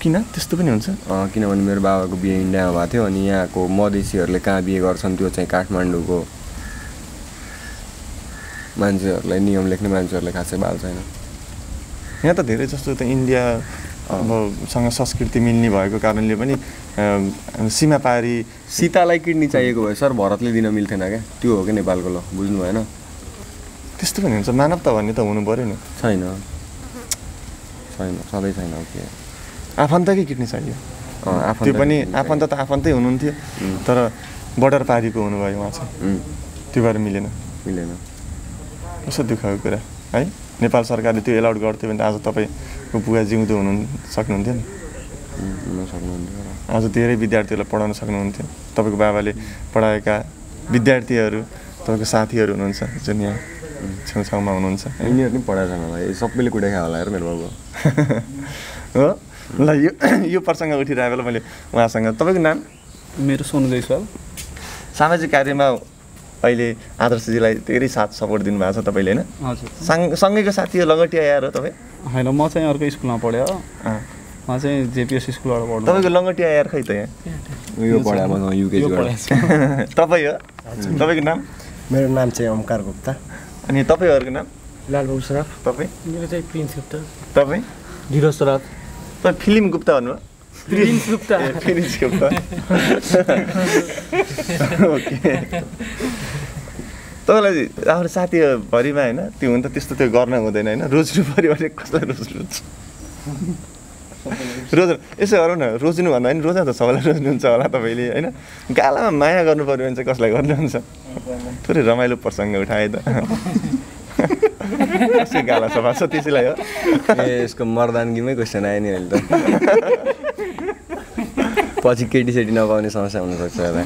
किन त्यस्तो पनि हुन्छ किनभने मेरो बाबाको बिहे इन्डियामा भएको थियो अनि यहाँको मधेसीहरूले कहाँ बिहे गर्छन् त्यो चाहिँ काठमाडौँको मान्छेहरूलाई नियम लेख्ने मान्छेहरूले खासै बाल छैन यहाँ त धेरै जस्तो त इन्डिया सँग संस्कृति मिल्ने भएको कारणले पनि सीमा पारी सीतालाई किडनी चाहिएको भयो सर भरतले दिन मिल्थेन क्या त्यो हो क्या नेपालको ल बुझ्नु भएन त्यस्तो पनि हुन्छ मानवता भन्ने त हुनु पऱ्यो नि छैन सधैँ छैन के आफन्तकै किडनी चाहियो त्यो पनि आफन्त त आफन्तै हुनुहुन्थ्यो तर बर्डर पारीको हुनुभयो उहाँ चाहिँ त्यो भएर मिलेन कस्तो दुःखको कुरा है नेपाल सरकारले त्यो एलाउड गर्थ्यो भने आज तपाईँको बुवा जिउँदो हुनु सक्नुहुन्थ्यो नि आज धेरै विद्यार्थीहरूलाई पढाउन सक्नुहुन्थ्यो तपाईँको बाबाले पढाएका विद्यार्थीहरू तपाईँको साथीहरू हुनुहुन्छ जुन यहाँ छेउछाउमा हुनुहुन्छ यिनीहरू पनि पढाएको छैन होला सबैले कुटै खायो होला हेर मेरो बाबु हो ल यो प्रसङ्ग उठिरहेको बेला मैले उहाँसँग तपाईँको नाम मेरो सोनु जैसवाल सामाजिक कार्यमा अहिले आदर्शजीलाई धेरै साथ सपोर्ट दिनुभएको छ तपाईँले होइन हजुर सँगैको साथी हो लगटिया यार हो तपाईँ होइन म चाहिँ अर्को स्कुलमा पढेँ हो म चाहिँ जेपिएस स्कुलबाट पढ्नु तपाईँको लगटिया यार खै त यहाँ यो पढाएको युकेजी तपाईँ हो तपाईँको नाम मेरो नाम चाहिँ ओमकार गुप्ता अनि तपाईँहरूको नाम लालबाबु सराफ तपाईँ मेरो चाहिँ प्रिन्स गुप्ता तपाईँ ढिलो सराफ तपाईँ फिल्म गुप्ता भन्नुभयो prince Gupta prince Gupta okay तपाईँलाई आफ्नो साथीभरिमा होइन त्यो हुन त त्यस्तो त्यो गर्न हुँदैन होइन रोज्नु पऱ्यो भने कसलाई रोज्नुहुन्छ रोज्नु यसो गरौँ न रोज्नु भन्दा पनि रोजा त सबैलाई रोज्नुहुन्छ होला तपाईँले होइन गालामा माया गर्नु पऱ्यो भने चाहिँ कसलाई गर्नुहुन्छ थोरै रमाइलो प्रसङ्ग उठाए त कसै गाला सभा छ त्यसैलाई हो यसको मर्दानगीमै क्वेसन आयो नि अहिले त पछि केटीसेटी नपाउने समस्या हुनसक्छ होला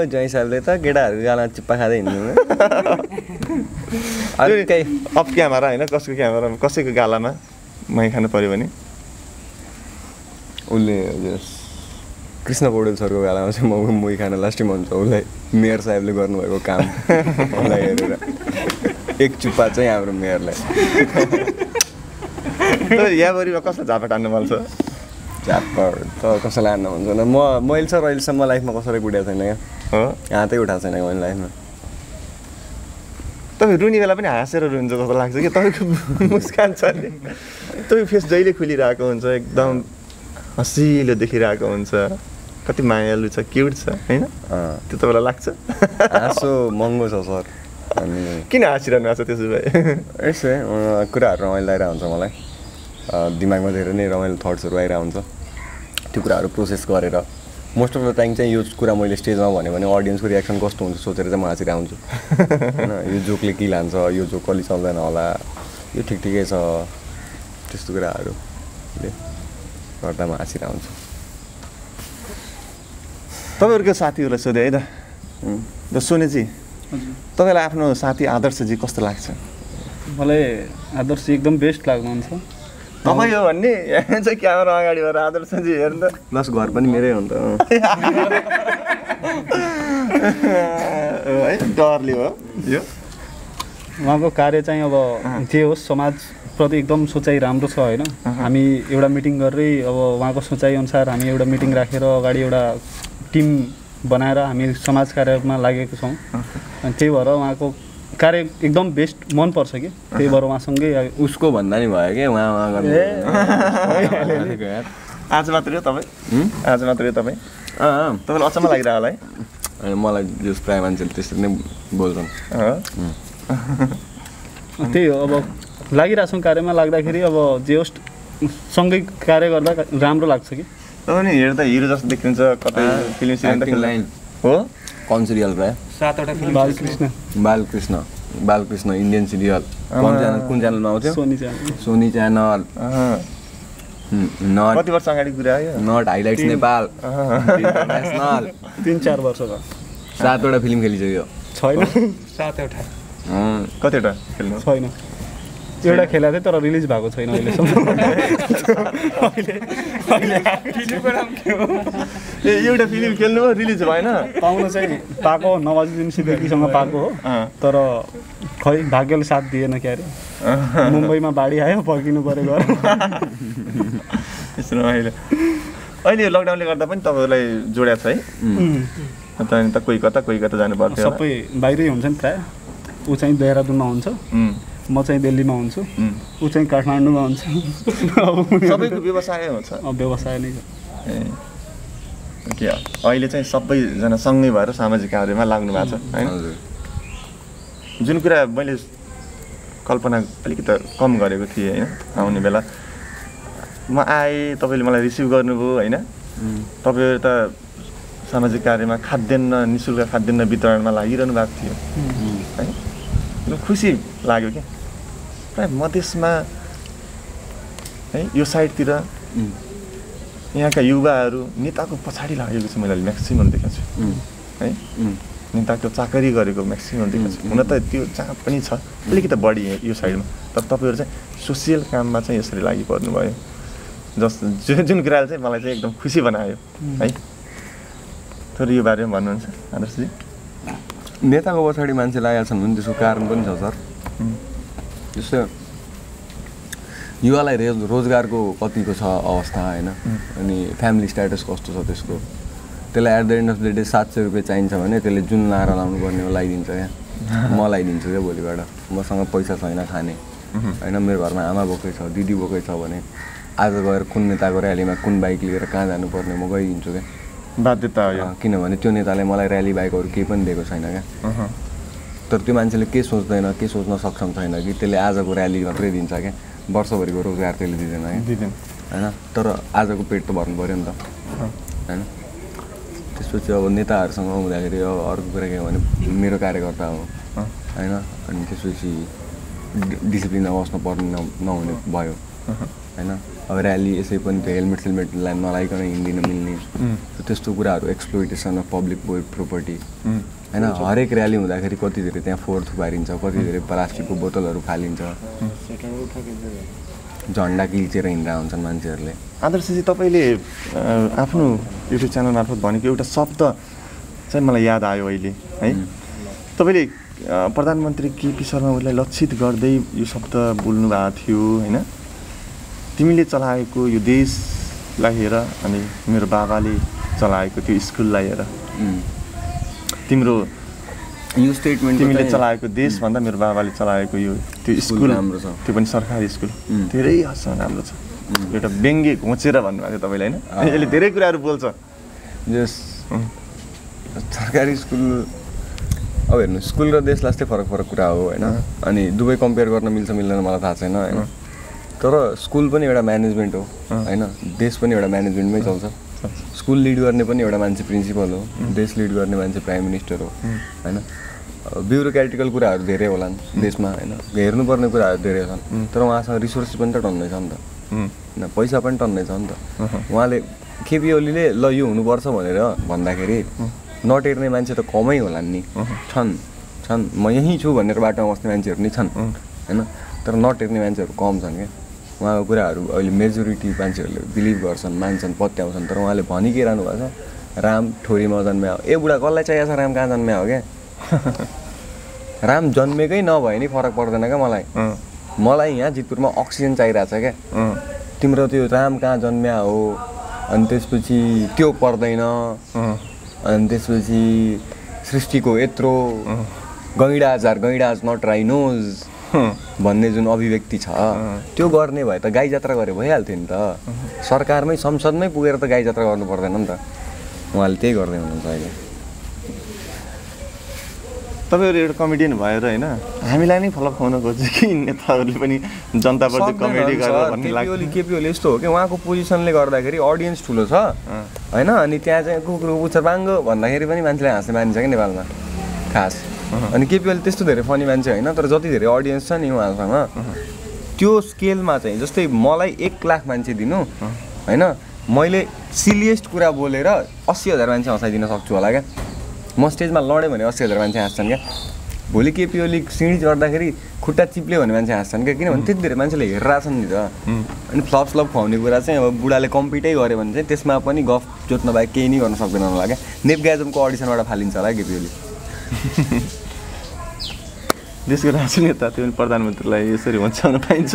ज्वाइँ साहबले त केटाहरूको गालामा चिप्पा खाँदै हिँड्नु अफ क्यामेरा होइन कसको क्यामेरा कसैको गालामा माइ खानु पऱ्यो भने उसले कृष्ण पौडेल सरको बेलामा चाहिँ म मुही खान लास्टै मन छ उसलाई मेयर साहेबले गर्नुभएको काम उसलाई हेरेर एक चुप्पा चाहिँ हाम्रो मेयरलाई यहाँभरिमा कसलाई झापा टान्नु मन छ झापर त कसैलाई हान्न हुन्छ न मैले चाहिँ अहिलेसम्म लाइफमा कसैलाई कुटेको छैन क्या हो हातै उठाएको छैन मैले लाइफमा तपाईँ रुने बेला पनि हाँसेर रुन्छ जस्तो लाग्छ कि तपाईँको मुस्कान छ नि तपाईँ फेस जहिले खुलिरहेको हुन्छ एकदम हँसिलो देखिरहेको हुन्छ कति मायालु छ क्युट छ होइन त्यो तपाईँलाई लाग्छ हाँसो महँगो छ सर अनि किन हाँसिरहनु भएको छ त्यसो भए यसै कुराहरू रमाइलो आइरहेको हुन्छ मलाई दिमागमा धेरै नै रमाइलो थट्सहरू आइरहेको हुन्छ त्यो कुराहरू प्रोसेस गरेर मोस्ट अफ द टाइम चाहिँ यो कुरा मैले स्टेजमा भन्यो भने अडियन्सको रियाक्सन कस्तो हुन्छ सोचेर चाहिँ म हाँसिरहेको हुन्छु होइन यो जोकले के लान्छ यो जोक कहिले चल्दैन होला यो ठिकै छ त्यस्तो कुराहरूले गर्दा म हाँसिरहेको हुन्छु तपाईँहरूको साथीहरूलाई सोधेँ है त सोनेजी तपाईँलाई आफ्नो साथी आदर्शजी कस्तो लाग्छ मलाई आदर्श एकदम बेस्ट लाग्नुहुन्छ तपाईँ हो भन्ने यहाँ चाहिँ क्यामेरा अगाडि भएर आदर्शजी हेर्नु त प्लस घर पनि मेरै हो नि त है डरले हो यो उहाँको कार्य चाहिँ अब जे होस् समाजप्रति एकदम सोचाइ राम्रो छ होइन हामी एउटा मिटिङ गरेरै अब उहाँको सोचाइअनुसार हामी एउटा मिटिङ राखेर अगाडि एउटा टिम बनाएर हामी समाज कार्यमा लागेको छौँ अनि त्यही भएर उहाँको कार्य एकदम बेस्ट मनपर्छ कि त्यही भएर उहाँसँगै उसको भन्दा नि भयो क्या उहाँ आज मात्रै हो तपाईँ आज मात्रै हो तपाईँ तपाईँलाई अचम्म लागिरह होला है अनि मलाई जस प्रायः मान्छेले त्यसरी नै बोल्छन् त्यही हो अब लागिरहेछौँ कार्यमा लाग्दाखेरि अब जे होस् सँगै कार्य गर्दा राम्रो लाग्छ कि तपाईँ नि हेर्दा हिरो जस्तो देखिन्छ कतै फिल्म एक्टिङ लाइन हो कौन सिरियल प्रायः बालकृष्ण इन्डियन सिरियल कुन च्यानलमा आउँथ्यो सोनी च्यानल नट कति वर्ष अगाडि कुरा आयो नट हाइलाइट्स नेपाल नेसनल 3-4 वर्ष भयो 7वटा फिल्म खेलिसक्यो छैन कतिवटा खेल्नु छैन एउटा खेला थियो तर रिलिज भएको छैन अहिलेसम्म एउटा फिल्म खेल्नु हो रिलिज भएन पाउन चाहिँ पाएको नवाजुद्दिन सिद्दिकीसँग पाएको हो तर खै भाग्यले साथ दिएन के अरे मुम्बईमा बाढी आयो फर्किनु पऱ्यो घर अहिले लकडाउनले गर्दा पनि तपाईँहरूलाई जोड्या छ है त कोही कता जानु पर्थ्यो सबै बाहिरै हुन्छ नि प्रायः ऊ चाहिँ देहरादुनमा हुन्छ म चाहिँ दिल्लीमा हुन्छु ऊ चाहिँ काठमाडौँमा हुन्छ सबैको व्यवसाय हुन्छ व्यवसाय नै छ के अहिले चाहिँ सबैजना सँगै भएर सामाजिक कार्यमा लाग्नु भएको छ होइन जुन कुरा मैले कल्पना अलिकति कम गरेको थिएँ होइन आउने बेला म आएँ तपाईँले मलाई रिसिभ गर्नुभयो होइन तपाईँहरू त सामाजिक कार्यमा खाद्यान्न निःशुल्क खाद्यान्न वितरणमा लागिरहनु भएको थियो है खुसी लाग्यो क्या प्रायः मधेसमा है यो साइडतिर यहाँका युवाहरू नेताको पछाडि लागेको चाहिँ मैले म्याक्सिमम देखेको छु है नेताको चाकरी गरेको म्याक्सिमम देखेको छु हुन त त्यो जहाँ पनि छ अलिकति बढी यो साइडमा तर तपाईँहरू चाहिँ सोसियल काममा चाहिँ यसरी लागि पर्नुभयो जुन कुराले चाहिँ मलाई चाहिँ एकदम खुसी बनायो है थोरै यो बारेमा भन्नुहुन्छ आदर्शजी नेताको पछाडि मान्छे लागेका छन् भने त्यसको कारण पनि छ सर जस्तो युवालाई रोजगारको कतिको छ अवस्था होइन अनि फ्यामिली स्ट्याटस कस्तो छ त्यसको त्यसलाई at the end of the day 700 रुपियाँ चाहिन्छ भने त्यसले जुन नारा लाउनु पर्ने हो लगाइदिन्छ क्या म लगाइदिन्छु क्या भोलिबाट मसँग पैसा छैन खाने होइन मेरो घरमा आमा बोकै छ दिदी बोकै छ भने आज गएर कुन नेताको र्यालीमा कुन बाइक लिएर कहाँ जानुपर्ने म गइदिन्छु क्या बाध्यता हो किनभने त्यो नेताले मलाई र्याली बाइकहरू केही पनि दिएको छैन क्या तर त्यो मान्छेले के सोच्दैन के सोच्न सक्षम छैन कि त्यसले आजको र्याली मात्रै दिन्छ क्या वर्षभरिको रोजगार त्यसले दिँदैन क्या होइन तर आजको पेट त भर्नु पऱ्यो नि त होइन त्यसपछि अब नेताहरूसँग हुँदाखेरि अब अर्को कुरा के हो भने मेरो कार्यकर्ता हो होइन अनि त्यसपछि डिसिप्लिनमा बस्नु पर्ने नहुने भयो होइन अब र्याली यसै पनि त्यो हेलमेट सेलमेटलाई नलाइकन हिँड्दिन मिल्ने त्यस्तो कुराहरू एक्सप्लोइटेसन अफ पब्लिक प्रोपर्टी होइन हरेक र्याली हुँदाखेरि कति धेरै त्यहाँ फोहोर थुपारिन्छ कति धेरै प्लास्टिकको बोतलहरू फालिन्छ झन्डा किल्चेर हिँड्दा हुन्छन् मान्छेहरूले। आदर्शजी तपाईँले आफ्नो युट्युब च्यानल मार्फत भनेको एउटा शब्द चाहिँ मलाई याद आयो अहिले है। तपाईँले प्रधानमन्त्री केपी शर्मा ओलीलाई लक्षित गर्दै यो शब्द बोल्नु भएको थियो होइन, तिमीले चलाएको यो देशलाई हेर अनि मेरो बाबाले चलाएको त्यो स्कुललाई हेर, तिम्रो यो स्टेटमेन्ट तिमीले चलाएको देशभन्दा मेरो बाबाले चलाएको यो त्यो स्कुल राम्रो छ, त्यो पनि सरकारी स्कुल धेरै हदसम्म राम्रो छ। एउटा व्यङ्ग्य घोचेर भन्नुभएको थियो तपाईँले होइन, यसले धेरै कुराहरू बोल्छ। जस सरकारी स्कुल अब हेर्नु, स्कुल र देश लास्टै फरक कुरा हो होइन। अनि दुवै कम्पेयर गर्न मिल्छ मिल्दैन मलाई थाहा छैन होइन, तर स्कुल पनि एउटा म्यानेजमेन्ट हो होइन, देश पनि एउटा म्यानेजमेन्टमै चल्छ। स्कुल लिड गर्ने पनि एउटा मान्छे प्रिन्सिपल हो, देश लिड गर्ने मान्छे प्राइम मिनिस्टर हो होइन। ब्युरोक्रेटिकल कुराहरू धेरै होलान् देशमा होइन, हेर्नुपर्ने कुराहरू धेरै छन्, तर उहाँसँग रिसोर्स पनि त टन्नै छ नि त होइन, पैसा पनि टन्नै छ नि त। उहाँले केपी ओलीले ल यो हुनुपर्छ भनेर भन्दाखेरि नटेर्ने मान्छे त कमै होलान् नि, छन् म यहीँ छु भनेर बाटोमा बस्ने मान्छेहरू नै छन् होइन, तर नटेर्ने मान्छेहरू कम छन् क्या। उहाँको कुराहरू अहिले मेजोरिटी मान्छेहरूले बिलिभ गर्छन्, मान्छन्, पत्याउँछन्, तर उहाँले भनि के रहनु भएको छ, राम ठोरीमा जन्म्या हो। ए बुढा कसलाई चाहिएको छ राम कहाँ जन्म्या हो क्या, राम जन्मेकै नभए नि फरक पर्दैन क्या मलाई यहाँ जितपुरमा अक्सिजन चाहिरहेको छ क्या। तिम्रो त्यो राम कहाँ जन्म्या हो, अनि त्यसपछि त्यो पर्दैन, अनि त्यसपछि सृष्टिको यत्रो गैँडाज नट राइनोज भन्ने जुन अभिव्यक्ति छ त्यो गर्ने भए त गाई जात्रा गरे भइहाल्थ्यो नि त, सरकारमै संसदमै पुगेर त गाई जात्रा गर्नु पर्दैन नि त। उहाँले त्यही गर्दै हुनुहुन्छ अहिले। तपाईँहरू एउटा कमेडियन भएर होइन हामीलाई नै फलो खुवाउन खोज्छ कि नेताहरूले पनि जनताप्रति कमेडी गरेर भन्ने लाग्छ। केपी ओली यस्तो हो कि उहाँको पोजिसनले गर्दाखेरि अडियन्स ठुलो छ होइन, अनि त्यहाँ चाहिँ कुकुर उछ बाङ्गो भन्दाखेरि पनि मान्छेले हाँस्ने मानिन्छ क्या नेपालमा खास। अनि केपी ओली त्यस्तो धेरै फनी मान्छे होइन, तर जति धेरै अडियन्स छ नि उहाँसँग त्यो स्केलमा चाहिँ जस्तै मलाई 1 लाख मान्छे दिनु होइन, मैले सिलिएस्ट कुरा बोलेर 80,000 मान्छे हँसाइदिन सक्छु होला क्या। म स्टेजमा लडेँ भने 80,000 मान्छे हाँस्छन् क्या। भोलि केपी ओली सिँढी चढ्दाखेरि खुट्टा चिप्ल्यो भने मान्छे हाँस्छन् क्या, किनभने त्यति धेरै मान्छेले हेरिरहेछन् नि त। अनि फ्लप खुवाउने कुरा चाहिँ अब बुढाले कम्पिटै गऱ्यो भने चाहिँ त्यसमा पनि गफ जोत्न बाहेक केही नै गर्न सक्दैन होला क्या। नेपग्याजमको अडिसनबाट फालिन्छ होला केपी ओली। देशको राजनेता त्यो पनि प्रधानमन्त्रीलाई यसरी भन्छाउन पाइन्छ?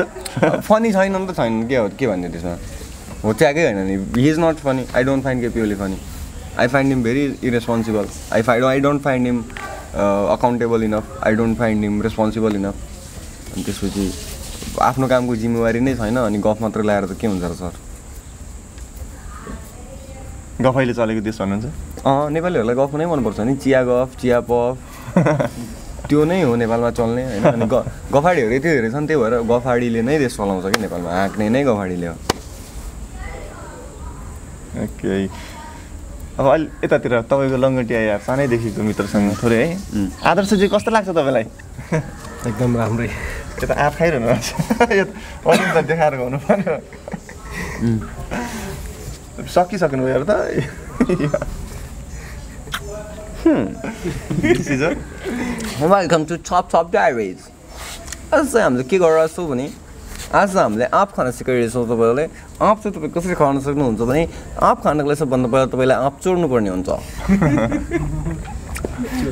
फनी छैन नि त, छैन के भन्ने त्यसमा हो, त्यागै होइन नि। He is not funny, I don't find KP Oli funny, I find him very irresponsible, I don't find him accountable enough, I don't find him responsible enough. अनि त्यसपछि आफ्नो कामको जिम्मेवारी नै छैन अनि गफ मात्र ल्याएर त के हुन्छ र सर? गफैले चलेको देश भन्नुहुन्छ? नेपालीहरूलाई गफ नै मनपर्छ नि, चिया गफ, चिया पफ त्यो नै हो नेपालमा चल्ने होइन। अनि गफाडीहरू यति धेरै छन्, त्यही भएर गफाडीले नै देश चलाउँछ कि नेपालमा, हाँक्ने नै गफाडीले हो। ओके, अब अहिले यतातिर तपाईँको लङ्गटिया यार सानैदेखिको मित्रसँग थोरै है, आदर्शजी कस्तो लाग्छ तपाईँलाई? एकदम राम्रै। यता आँप खाइरहनु भएको छ, यो अलिकति देखाएर गाउनु पर्यो। सकिसक्नु भयो त। वेलकम टु छप डायरीज। आज चाहिँ हामीले के गरिरहेछौँ भने आज हामीले आँप खान सिकाइरहेछौँ तपाईँहरूले। आँप चाहिँ तपाईँ कसरी खान सक्नुहुन्छ भने आँप खानको लागि सबभन्दा पहिला तपाईँलाई आँप चोर्नुपर्ने हुन्छ।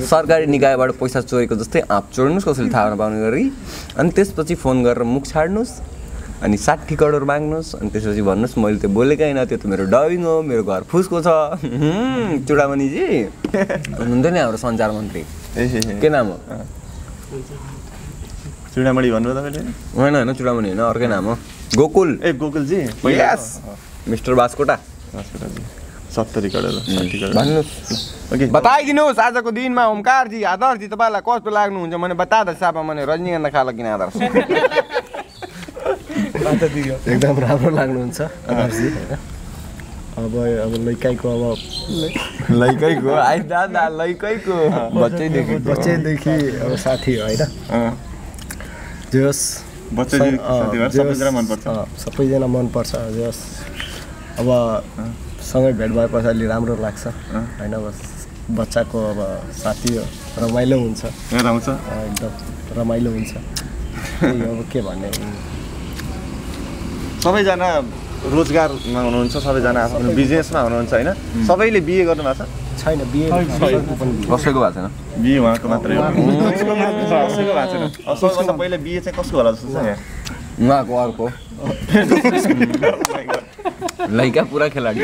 सरकारी निकायबाट पैसा चोरेको जस्तै आँप चोर्नुहोस् कसैले थाहा नपाउने गरी, अनि त्यसपछि फोन गरेर मुख छाड्नुहोस्, अनि 60 करोड माग्नुहोस्, अनि त्यसपछि भन्नुहोस् मैले त्यो बोलेकै होइन, त्यो त मेरो डबिङ हो, मेरो घर फुसको छ। चुडामणिजी हुनुहुन्थ्यो नि हाम्रो सञ्चार मन्त्री, के नाम हो? चुडामणि भन्नु तपाईँले? होइन चुडामणि होइन, अर्कै नाम हो, गोकुल। ए गोकुलजी, यस मिस्टर बास्कोटा। 70 करोड 60 करोड भन्नुहोस्, ओके बताइदिनुहोस् आजको दिनमा ओमकारजी आदर्शजी तपाईँलाई कस्तो लाग्नुहुन्छ? मैले बता द सापा मैंने रजनीगन्धा खाला किन आदर्श? एकदम राम्रो लाग्नुहुन्छ आदर्शजी होइन। अब लैकाइको लैकैको आइ दादा लैकैको बच्चैदेखि अब साथी हो होइन। जस सबैजना मनपर्छ जस। अब सँगै भेट भए पछाडि राम्रो लाग्छ होइन। बस बच्चाको अब साथी हो, रमाइलो हुन्छ, एकदम रमाइलो हुन्छ। अब के भन्ने सबैजना रोजगारमा हुनुहुन्छ, सबैजना आफ्नो बिजनेसमा हुनुहुन्छ होइन? सबैले बिए गर्नुभएको छ? छैन, बिए कसैको भएको छैन? बिए उहाँको मात्रै हो। कसैको भएको छैन। सबभन्दा पहिला बिए चाहिँ कसको होला जस्तो छ यहाँ? उहाँको अर्को लैका पुरा खेलाडी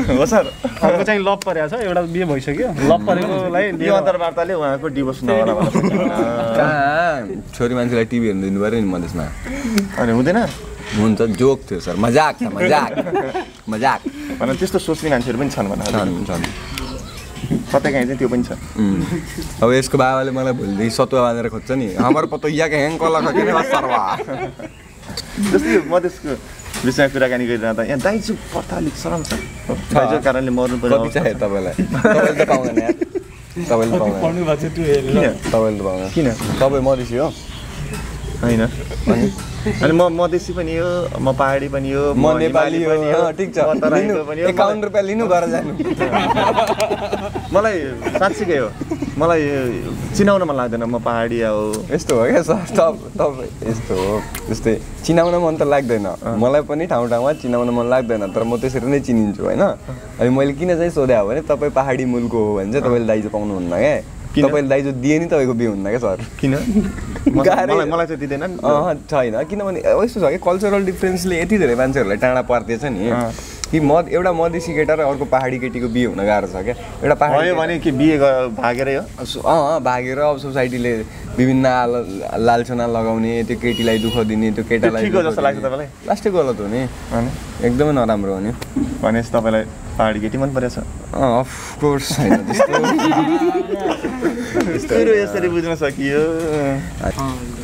हो सर। अर्को चाहिँ लप परेको छ, एउटा बिहे भइसक्यो, लप परेकोलाई यो अन्तर्वार्ताले उहाँको डिभोर्स नहोला भन्न सक्छ। छोरी मान्छेलाई टिभी हेर्नु दिनु पऱ्यो नि मधेसमा। अनि हुँदैन? हुन्छ, जोक थियो सर, मजाक छ, मजाक मजाक। भने त्यस्तो सोच्ने मान्छेहरू पनि छन् भनेर छन्। कतै काहीँ चाहिँ त्यो पनि छ। अब यसको बाबाले मलाई भोलिदेखि सतुवा बाँधेर खोज्छ नि, हाम्रो पतैयाको ह्याङ कला खकेन सर्वा। जस्तै मधेसको विषयमा कुराकानी गरिरहँदा यहाँ दाइजो प्रथा अलिक सरम छ। दाइजोको कारणले मर्नु पर्यो। कति चाहियो तपाईँलाई? तपाईँले त पाउँदैन यार, तपाईँले त पाउँदैन। तपाईँले त पाउँदैन। किन? तपाईँ मधेसी हो होइन? अनि म मधेसी पनि हो, म पहाडी पनि हो, म नेपाली हो। ठिक छ, 51 रुपियाँ लिनु घर जानु। मलाई साँच्चीकै हो, मलाई चिनाउन मन लाग्दैन म पहाडी हो। यस्तो हो क्या सर, तपाईँ यस्तो हो। जस्तै चिनाउन मन त लाग्दैन, मलाई पनि ठाउँ ठाउँमा चिनाउन मन लाग्दैन, तर म त्यसरी नै चिनिन्छु होइन। अनि मैले किन चाहिँ सोधेँ भने तपाईँ पहाडी मुलको हो भने चाहिँ तपाईँले दाइजो पाउनुहुन्न क्या। तपाईँले दाइजो दिए नि तपाईँको बिहे हुन्न क्या सर। किन? मलाई चाहिँ दिँदैन छैन, किनभने यस्तो छ कि कल्चरल डिफ्रेन्सले यति धेरै मान्छेहरूलाई टाढा पार्दैछ नि कि एउटा मधेसी केटा र अर्को पहाडी केटीको बिहे हुन गाह्रो छ क्या। एउटा पहाडी भने कि बिहे भागेरै हो? भागेर अब सोसाइटीले विभिन्न लालचना लगाउने, त्यो केटीलाई दुःख दिने, त्यो केटालाई जस्तो लाग्छ तपाईँलाई? लास्टै गलत हो नि, एकदमै नराम्रो हो नि। भनेपछि तपाईँलाई पहाडी केटी मन परेछ? अफकोर्स होइन, त्यस्तो यसरी बुझ्न सकियो।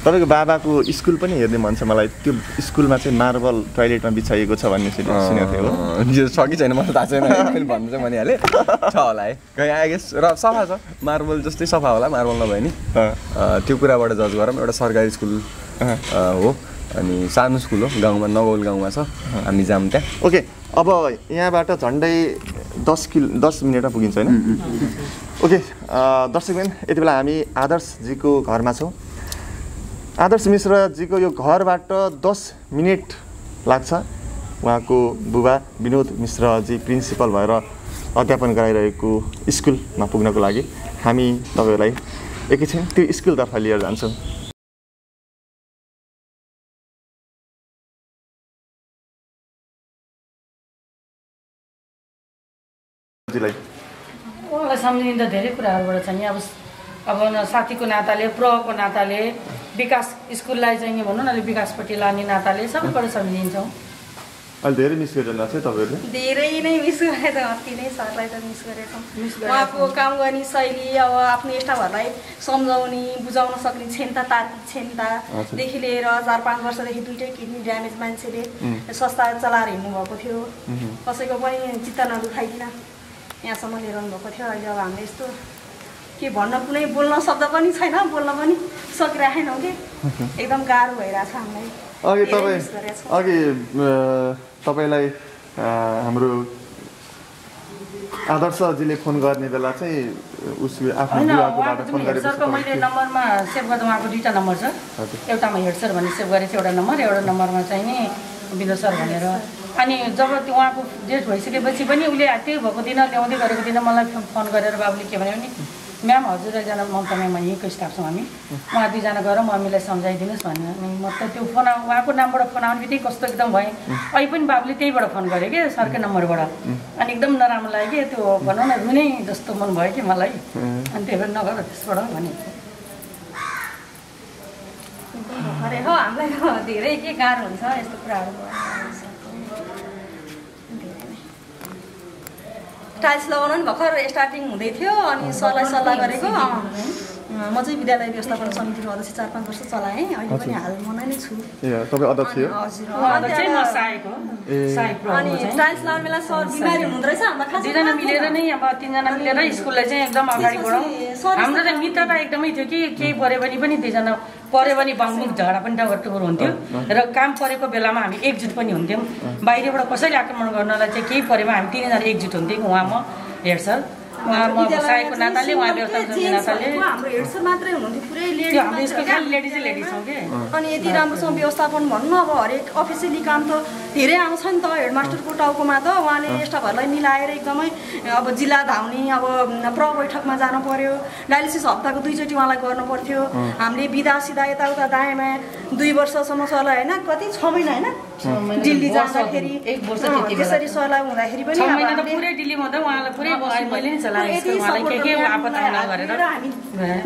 तपाईँको बाबाको स्कुल पनि हेर्ने मन छ मलाई, त्यो स्कुलमा चाहिँ मार्बल टोइलेटमा बिछाइएको छ भन्ने सुनेको थियो हो। यो छ कि छैन मलाई थाहा छैन, मैले भन्नु चाहिँ भनिहालेँ, छ होला है आई गेस। र सफा छ, मार्बल जस्तै सफा होला, मार्बल नभए नि। त्यो कुराबाट जज गरौँ, एउटा सरकारी स्कुल हो अनि सानो स्कुल हो, गाउँमा नगौल गाउँमा छ, हामी जाऊँ त्यहाँ। ओके, अब यहाँबाट झन्डै 10 मिनटमा पुगिन्छ होइन? ओके दर्शकबिन, यति बेला हामी आदर्शजीको घरमा छौँ। आदर्श मिश्रजीको यो घरबाट 10 मिनट लाग्छ उहाँको बुबा विनोद मिश्रजी प्रिन्सिपल भएर अध्यापन गराइरहेको स्कुलमा पुग्नको लागि। हामी तपाईँहरूलाई एकैछिन त्यो स्कुलतर्फ लिएर जान्छौँ। उहाँलाई सम्झिने त धेरै कुराहरूबाट छ नि। अब साथीको नाताले, प्रको नाताले, विकास स्कुललाई चाहिँ भनौँ न विकासपट्टि लाने नाताले सबैबाट सम्झिन्छौँ। अहिले धेरै मिस गरिरहनु छ तपाईँहरूले? धेरै नै मिस गरेको छ, अति नै सरलाई त मिस गरेछौँ। उहाँको काम गर्ने शैली, अब आफ्नो स्टाफहरूलाई सम्झाउने, बुझाउन सक्ने क्षमता, तार्किक क्षमतादेखि लिएर 4-5 वर्षदेखि दुइटै किडनी ड्यामेज मान्छेले संस्था चलाएर हिँड्नुभएको थियो। कसैको पनि चित्त नदुखाइकन यहाँसम्म लिएर आउनुभएको थियो। अहिले अब हामीले यस्तो के भन्न, कुनै बोल्न शब्द पनि छैन, बोल्न पनि सकिरहेनौँ कि एकदम गाह्रो भइरहेछ हामीलाई। अघि तपाईँलाई हाम्रो आदर्शजीले फोन गर्ने बेला चाहिँ उसले आफ्नो बुवाकोबाट फोन गरेको छ। मैले नम्बरमा सेभ गर्दा उहाँको 2टा नम्बर छ, एउटामा हेड सर भन्ने सेभ गरेको थियो, एउटा नम्बरमा चाहिँ नि विनोद सर भनेर। अनि जब त्यो उहाँको डेट भइसकेपछि पनि उसले त्यही भएको दिन ल्याउँदै गरेको दिन मलाई फोन गरेर बाबुले के भन्यो भने, म्याम हजुर एकजना ममता म्याम यहीँको स्टाफ छौँ हामी, उहाँ 2जना गएर मम्मीलाई सम्झाइदिनुहोस् भन्यो। अनि म त त्यो फोन उहाँको नामबाट फोन आउने बित्तिकै कस्तो एकदम भएँ। अहिले पनि बाबुले त्यहीबाट फोन गरेँ कि सरकै नम्बरबाट। अनि एकदम नराम्रो लाग्यो, त्यो भनौँ न रुनै जस्तो मन भयो कि मलाई। अनि त्यही भएर नगर त्यसबाट भनेको हो। हामीलाई धेरै के गाह्रो हुन्छ यस्तो कुराहरू। टाइल्स लगाउन पनि भर्खर स्टार्टिङ हुँदै थियो, अनि सरलाई सल्लाह गरेको। म चाहिँ विद्यालय व्यवस्थापन समितिको अध्यक्ष 4-5 वर्ष चलाएँ, अहिले पनि हाल मनाइ नै छु। तपाईँ अध्यक्ष हो? अनि टाइल्स लगाउने बेला सर बिमारी हुनुहुँदो रहेछ, हामीलाई खास 2जना मिलेर नै, अब 3जना मिलेर स्कुललाई चाहिँ एकदम अगाडि बढाउँ। हाम्रो चाहिँ मित्रता एकदमै थियो कि केही पऱ्यो भने पनि 2जना पऱ्यो भने बाङबुङ झगडा पनि टगर हुन्थ्यो र काम परेको बेलामा हामी एकजुट पनि हुन्थ्यौँ। बाहिरबाट कसैले आक्रमण गर्नलाई चाहिँ केही परेमा हामी 3जना एकजुट हुन्थ्यौँ। उहाँ, म, हेड सर, उहाँ म साईको नाताले, उहाँ व्यवस्थापनको नाताले। हाम्रो हेड सर मात्रै हुनुहुन्थ्यो, पुरै त्यो हाम्रो स्कुल खालि लेडिज छौँ के। अनि यति राम्रोसँग व्यवस्थापन भन्नु अब हरेक अफिसियली काम त धेरै आउँछ नि त हेडमास्टरको टाउकोमा त उहाँले स्टाफहरूलाई मिलाएर एकदमै अब जिल्ला धाउने अब बैठकमा जानु पर्यो डायलिसिस हप्ताको 2 चोटि उहाँलाई गर्नु पर्थ्यो हामीले बिदा सिधा यताउता दायाँमा 2 वर्षसम्म सरलाई होइन कति 6 महिना होइन दिल्ली जाँदाखेरि 1 वर्ष त्यसरी सरलाई हुँदाखेरि पनि 6 महिना त पुरै दिल्लीमा त उहाँलाई पुरै मैले नि चलाएँ उहाँलाई के आपत आउन गरेर हामी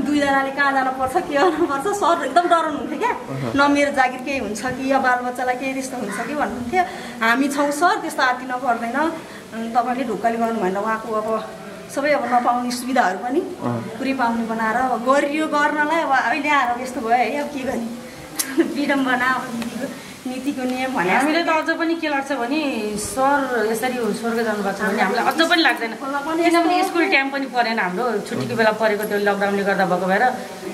दुईजनाले कहाँ जानुपर्छ के गर्नुपर्छ सर एकदम डराउनुहुन्थ्यो क्या न मेरो जागिर केही हुन्छ कि या बालबच्चालाई केही त्यस्तो हुन्छ कि भन्नुहुन्थ्यो हामी छौँ सर त्यस्तो आत्तिन पर्दैन तपाईँले ढुक्कले गर्नु भनेर उहाँको अब सबै अब नपाउने सुविधाहरू पनि पुरै पाउने बनाएर अब गरियो गर्नलाई अब अहिले आएर यस्तो भयो है अब के गर्ने विडम्बना नीतिको नियम भने हामीले त अझ पनि के लाग्छ भने सर यसरी स्वर्ग जानुभएको छ भने हामीलाई अझ पनि लाग्दैन किनभने स्कुल टाइम पनि परेन हाम्रो छुट्टीको बेला परेको त्यो लकडाउनले गर्दा भएको भएर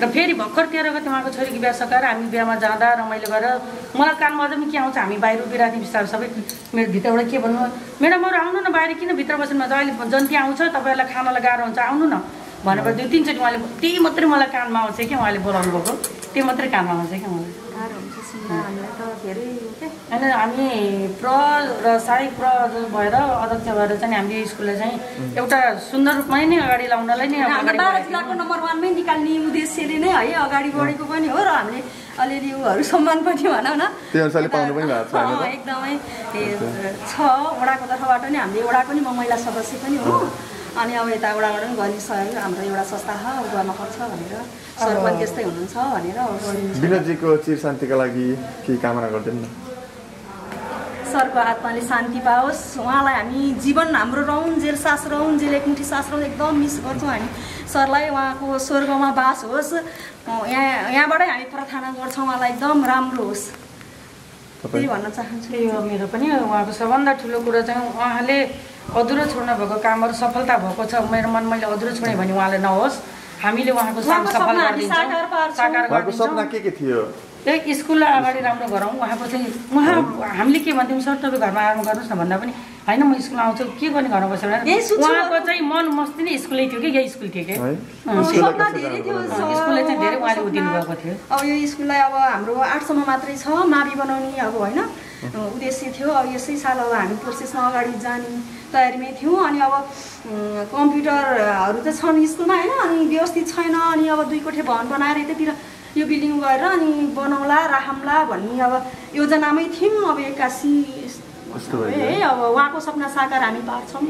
र फेरि भर्खर 13 गते उहाँको छोरीको बिहा सकाएर हामी बिहामा जाँदा रमाइलो गरेर मलाई कानमा अझ पनि के आउँछ हामी बाहिर उभिरहेको थियौँ बिस्तारै सबै मेरो भित्रबाट के भन्नु म्याडमहरू आउनु न बाहिर किन भित्र बस्नु अहिले जन्ती आउँछ तपाईँहरूलाई खानालाई गाह्रो हुन्छ आउनु न भनेर 2-3 चोटि उहाँले त्यही मात्रै मलाई कानमा आउँछ कि उहाँले बोलाउनु भएको त्यो मात्रै कानमा आउँछ कि मलाई होइन हामी प्र र सहायक प्र भएर अध्यक्ष भएर चाहिँ हामीले स्कुललाई चाहिँ एउटा सुन्दर रूपमा नै अगाडि ल्याउनलाई नै बाह्र जिल्लाको नम्बर 1 मै निकाल्ने उद्देश्यले नै है अगाडि बढेको पनि हो र हामीले अलिअलि उहरू सम्मान पनि भनौँ न त्यो अनुसारले पाउनु पनि भएको छ एकदमै छ वडाको तर्फबाट पनि हामीले वडाको नि म महिला सदस्य पनि हो अनि अब यता वडाबाट पनि गर्ने सहयोग हाम्रो एउटा संस्था हो गर्नुपर्छ भनेर सर पनि त्यस्तै हुनुहुन्छ भनेर विनोदजीको चिर शान्तिका लागि के कामना गर्दैन न सरको आत्माले शान्ति पाओस् उहाँलाई हामी जीवन हाम्रो जेल सास एकमुठी सास एकदम मिस गर्छौँ हामी सरलाई उहाँको स्वर्गमा बास होस् यहाँबाटै हामी प्रार्थना गर्छौँ उहाँलाई एकदम राम्रो होस् त्यही भन्न चाहन्छु यो मेरो पनि उहाँको सबभन्दा ठुलो कुरा चाहिँ उहाँले अधुरो छोड्न भएको कामहरू सफलता भएको छ मेरो मन मैले अधुरो छोडेँ भने उहाँले नहोस् हामीले उहाँको सफल उहाँको सपना के थियो त्यही स्कुललाई अगाडि राम्रो गरौँ उहाँको चाहिँ हामीले के भन्थ्यौँ सर तपाईँ घरमा आराम गर्नुहोस् न भन्दा पनि होइन म स्कुल आउँछु के गर्ने घरमा बसेर उहाँको चाहिँ मन मस्ती नै स्कुलै थियो कि यही स्कुल थियो कि स्कुलले चाहिँ धेरै उहाँले दिनु भएको थियो अब यो स्कुललाई अब हाम्रो 8 सम्म मात्रै छ मावि बनाउने अब होइन उद्देश्य थियो अब यसै साल अब हामी प्रोसेसमा अगाडि जाने तयारीमै थियौँ अनि अब कम्प्युटरहरू त छन् स्कुलमा होइन अनि व्यवस्थित छैन अनि अब 2 कोठे भवन बनाएर यतातिर यो बिल्डिङ गएर अनि बनाउला राखौँला भन्ने अब योजनामै थियौँ अब 81 है अब उहाँको सपना साकार हामी पार्छौँ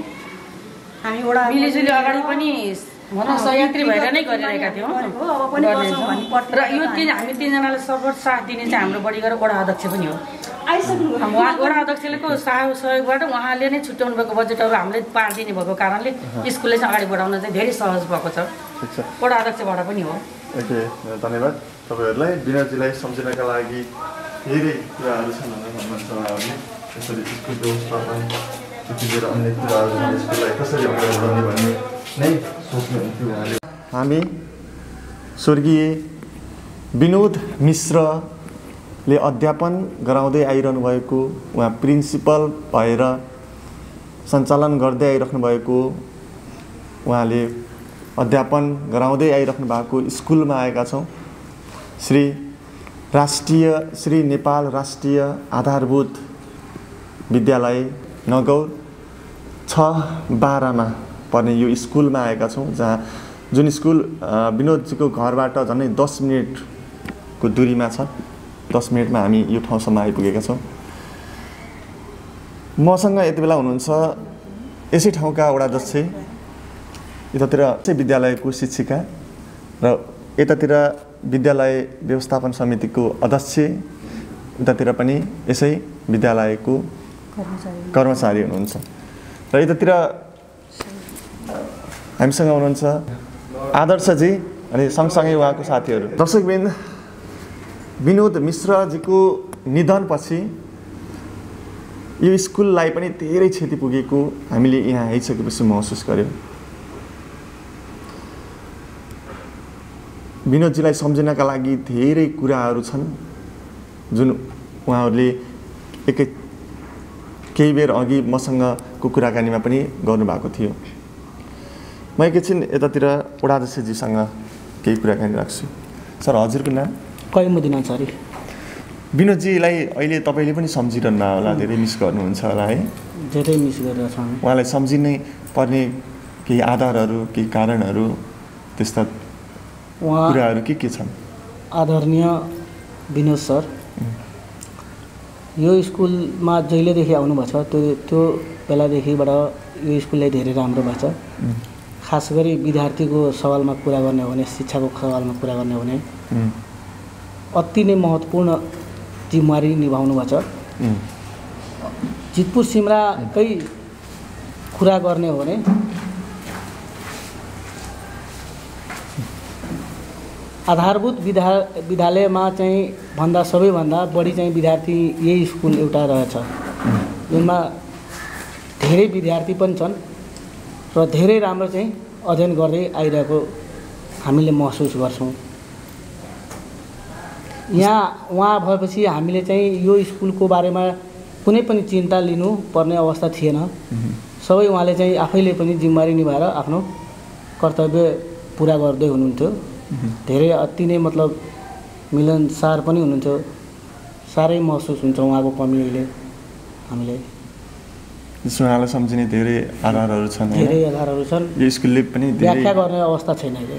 हामी एउटा मिलिजुली अगाडि पनि भनौँ सहयात्री भएर नै गरिरहेका थियौँ र यो हामी 3 जनाले सपोर्ट साथ दिने चाहिँ हाम्रो बढी गरेर वडा अध्यक्ष पनि हो वडा अध्यक्षले को सहयोगबाट उहाँले नै छुट्याउनु भएको बजेटहरू हामीले पारिदिने भएको कारणले स्कुलले चाहिँ अगाडि बढाउन चाहिँ धेरै सहज भएको छ वडा अध्यक्षबाट पनि हो ओके धन्यवाद तपाईँहरूलाई विनोदजीलाई सम्झिनका लागि धेरै कुराहरू छन् भनेर भन्नुहुन्छ उहाँहरूले यसरी स्कुल व्यवस्थापन त्यतिखेर अन्य कुराहरू स्कुललाई कसरी अगाडि बढाउने भन्ने नै सोच्नुहुन्थ्यो उहाँले हामी स्वर्गीय विनोद मिश्रले अध्यापन गराउँदै आइरहनु भएको उहाँ प्रिन्सिपल भएर सञ्चालन गर्दै आइराख्नु भएको उहाँले अध्यापन गराउँदै आइराख्नु भएको स्कुलमा आएका छौँ श्री नेपाल राष्ट्रिय आधारभूत विद्यालय नगौर 6-12 मा पर्ने यो स्कुलमा आएका छौँ जहाँ जुन स्कुल विनोदजीको घरबाट झन्डै 10 मिनटको दूरीमा छ 10 मिनटमा हामी यो ठाउँसम्म आइपुगेका छौँ मसँग यति बेला हुनुहुन्छ यसै ठाउँका वडा अध्यक्ष यतातिर विद्यालयको शिक्षिका र यतातिर विद्यालय व्यवस्थापन समितिको अध्यक्ष यतातिर पनि यसै विद्यालयको कर्मचारी हुनुहुन्छ र यतातिर हामीसँग हुनुहुन्छ आदर्शजी अनि सँगसँगै उहाँको साथीहरू दर्शकवृन्द विनोद मिश्रजीको निधनपछि यो स्कुललाई पनि धेरै क्षति पुगेको हामीले यहाँ आइसकेपछि महसुस गर्यौँ विनोदजीलाई सम्झिनका लागि धेरै कुराहरू छन् जुन उहाँहरूले केही बेर अघि मसँगको कुराकानीमा पनि गर्नुभएको थियो म एकैछिन यतातिर वडाध्यक्षजीसँग केही कुराकानी राख्छु सर हजुरको नाम? कैमुद्दिन अन्सारी। विनोदजीलाई अहिले तपाईँले पनि सम्झिरहनु होला, धेरै मिस गर्नुहुन्छ होला है? धेरै मिस गरेर छौँ। उहाँलाई सम्झिनै पर्ने केही आधारहरू, केही कारणहरू, त्यस्ता कुराहरू के छन्? आदरणीय विनोद सर यो स्कुलमा जहिलेदेखि आउनुभएको छ त्यो बेलादेखिबाट यो स्कुललाई धेरै राम्रो भएको छ। खास गरी विद्यार्थीको सवालमा कुरा गर्ने हो भने, शिक्षाको सवालमा कुरा गर्ने हो भने अति नै महत्त्वपूर्ण जिम्मेवारी निभाउनु भएको छ। जितपुर सिमराकै कुरा गर्ने हो भने आधारभूत विद्यालयमा चाहिँ भन्दा सबैभन्दा बढी चाहिँ विद्यार्थी यही स्कुल एउटा रहेछ, जुनमा धेरै विद्यार्थी पनि छन् र धेरै राम्रो चाहिँ अध्ययन गर्दै आइरहेको हामीले महसुस गर्छौँ। यहाँ उहाँ भएपछि हामीले चाहिँ यो स्कुलको बारेमा कुनै पनि चिन्ता लिनुपर्ने अवस्था थिएन। सबै उहाँले चाहिँ आफैले पनि जिम्मेवारी निभाएर आफ्नो कर्तव्य पुरा गर्दै हुनुहुन्थ्यो। धेरै अति नै मतलब मिलनसार पनि हुनुहुन्थ्यो। साह्रै महसुस हुन्छ उहाँको कमी अहिले हामीले। उहाँलाई सम्झिने धेरै आधारहरू छन्, धेरै आधारहरू छन्। यो स्कुलले पनि व्याख्या गर्ने अवस्था छैन अहिले।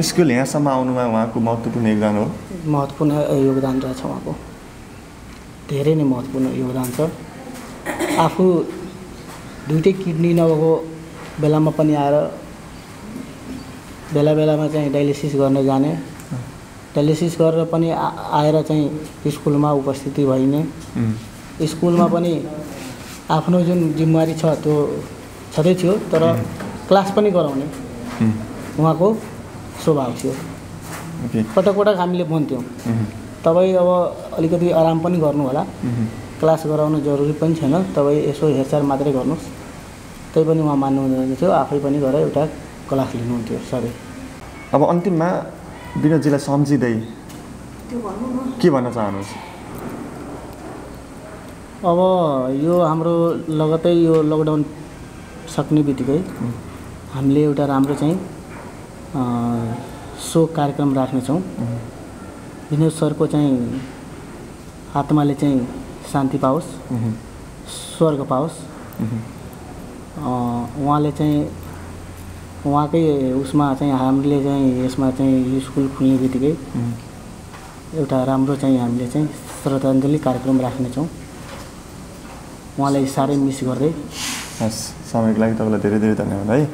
स्कुल यहाँसम्म आउनुमा उहाँको महत्त्वपूर्ण योगदान हो। महत्त्वपूर्ण योगदान रहेछ उहाँको, धेरै नै महत्त्वपूर्ण योगदान छ। आफू दुइटै किडनी नभएको बेलामा पनि आएर बेला बेलामा चाहिँ डायलिसिस गर्न जाने, डायलिसिस गरेर पनि आएर चाहिँ स्कुलमा उपस्थिति भइने, स्कुलमा पनि आफ्नो जुन जिम्मेवारी छ त्यो छँदै थियो, तर क्लास पनि गराउने उहाँको स्वभाव थियो। पटक पटक हामीले भन्थ्यौँ तपाईँ अब अलिकति आराम पनि गर्नु होला, क्लास गराउनु जरुरी पनि छैन, तपाईँ यसो हेरचाह मात्रै गर्नुहोस्। त्यही पनि उहाँ मान्नु हुँदैन थियो, आफै पनि गएर एउटा क्लास लिनुहुन्थ्यो सबै। अब अन्तिममा विनोदजीलाई सम्झिँदै के भन्न चाहनुहुन्छ? अब यो हाम्रो लगतै यो लकडाउन सक्ने बित्तिकै हामीले एउटा राम्रो चाहिँ सो कार्यक्रम राख्नेछौँ। विनोद सरको चाहिँ आत्माले चाहिँ शान्ति पाओस्, स्वर्ग पाओस्। उहाँले चाहिँ उहाँकै उसमा चाहिँ हामीले चाहिँ यसमा चाहिँ स्कुल खुल्ने बित्तिकै एउटा राम्रो चाहिँ हामीले चाहिँ श्रद्धाञ्जली कार्यक्रम राख्नेछौँ। उहाँलाई साह्रै मिस गर्दै। हस्, समयको लागि तपाईँलाई धेरै धेरै धन्यवाद है।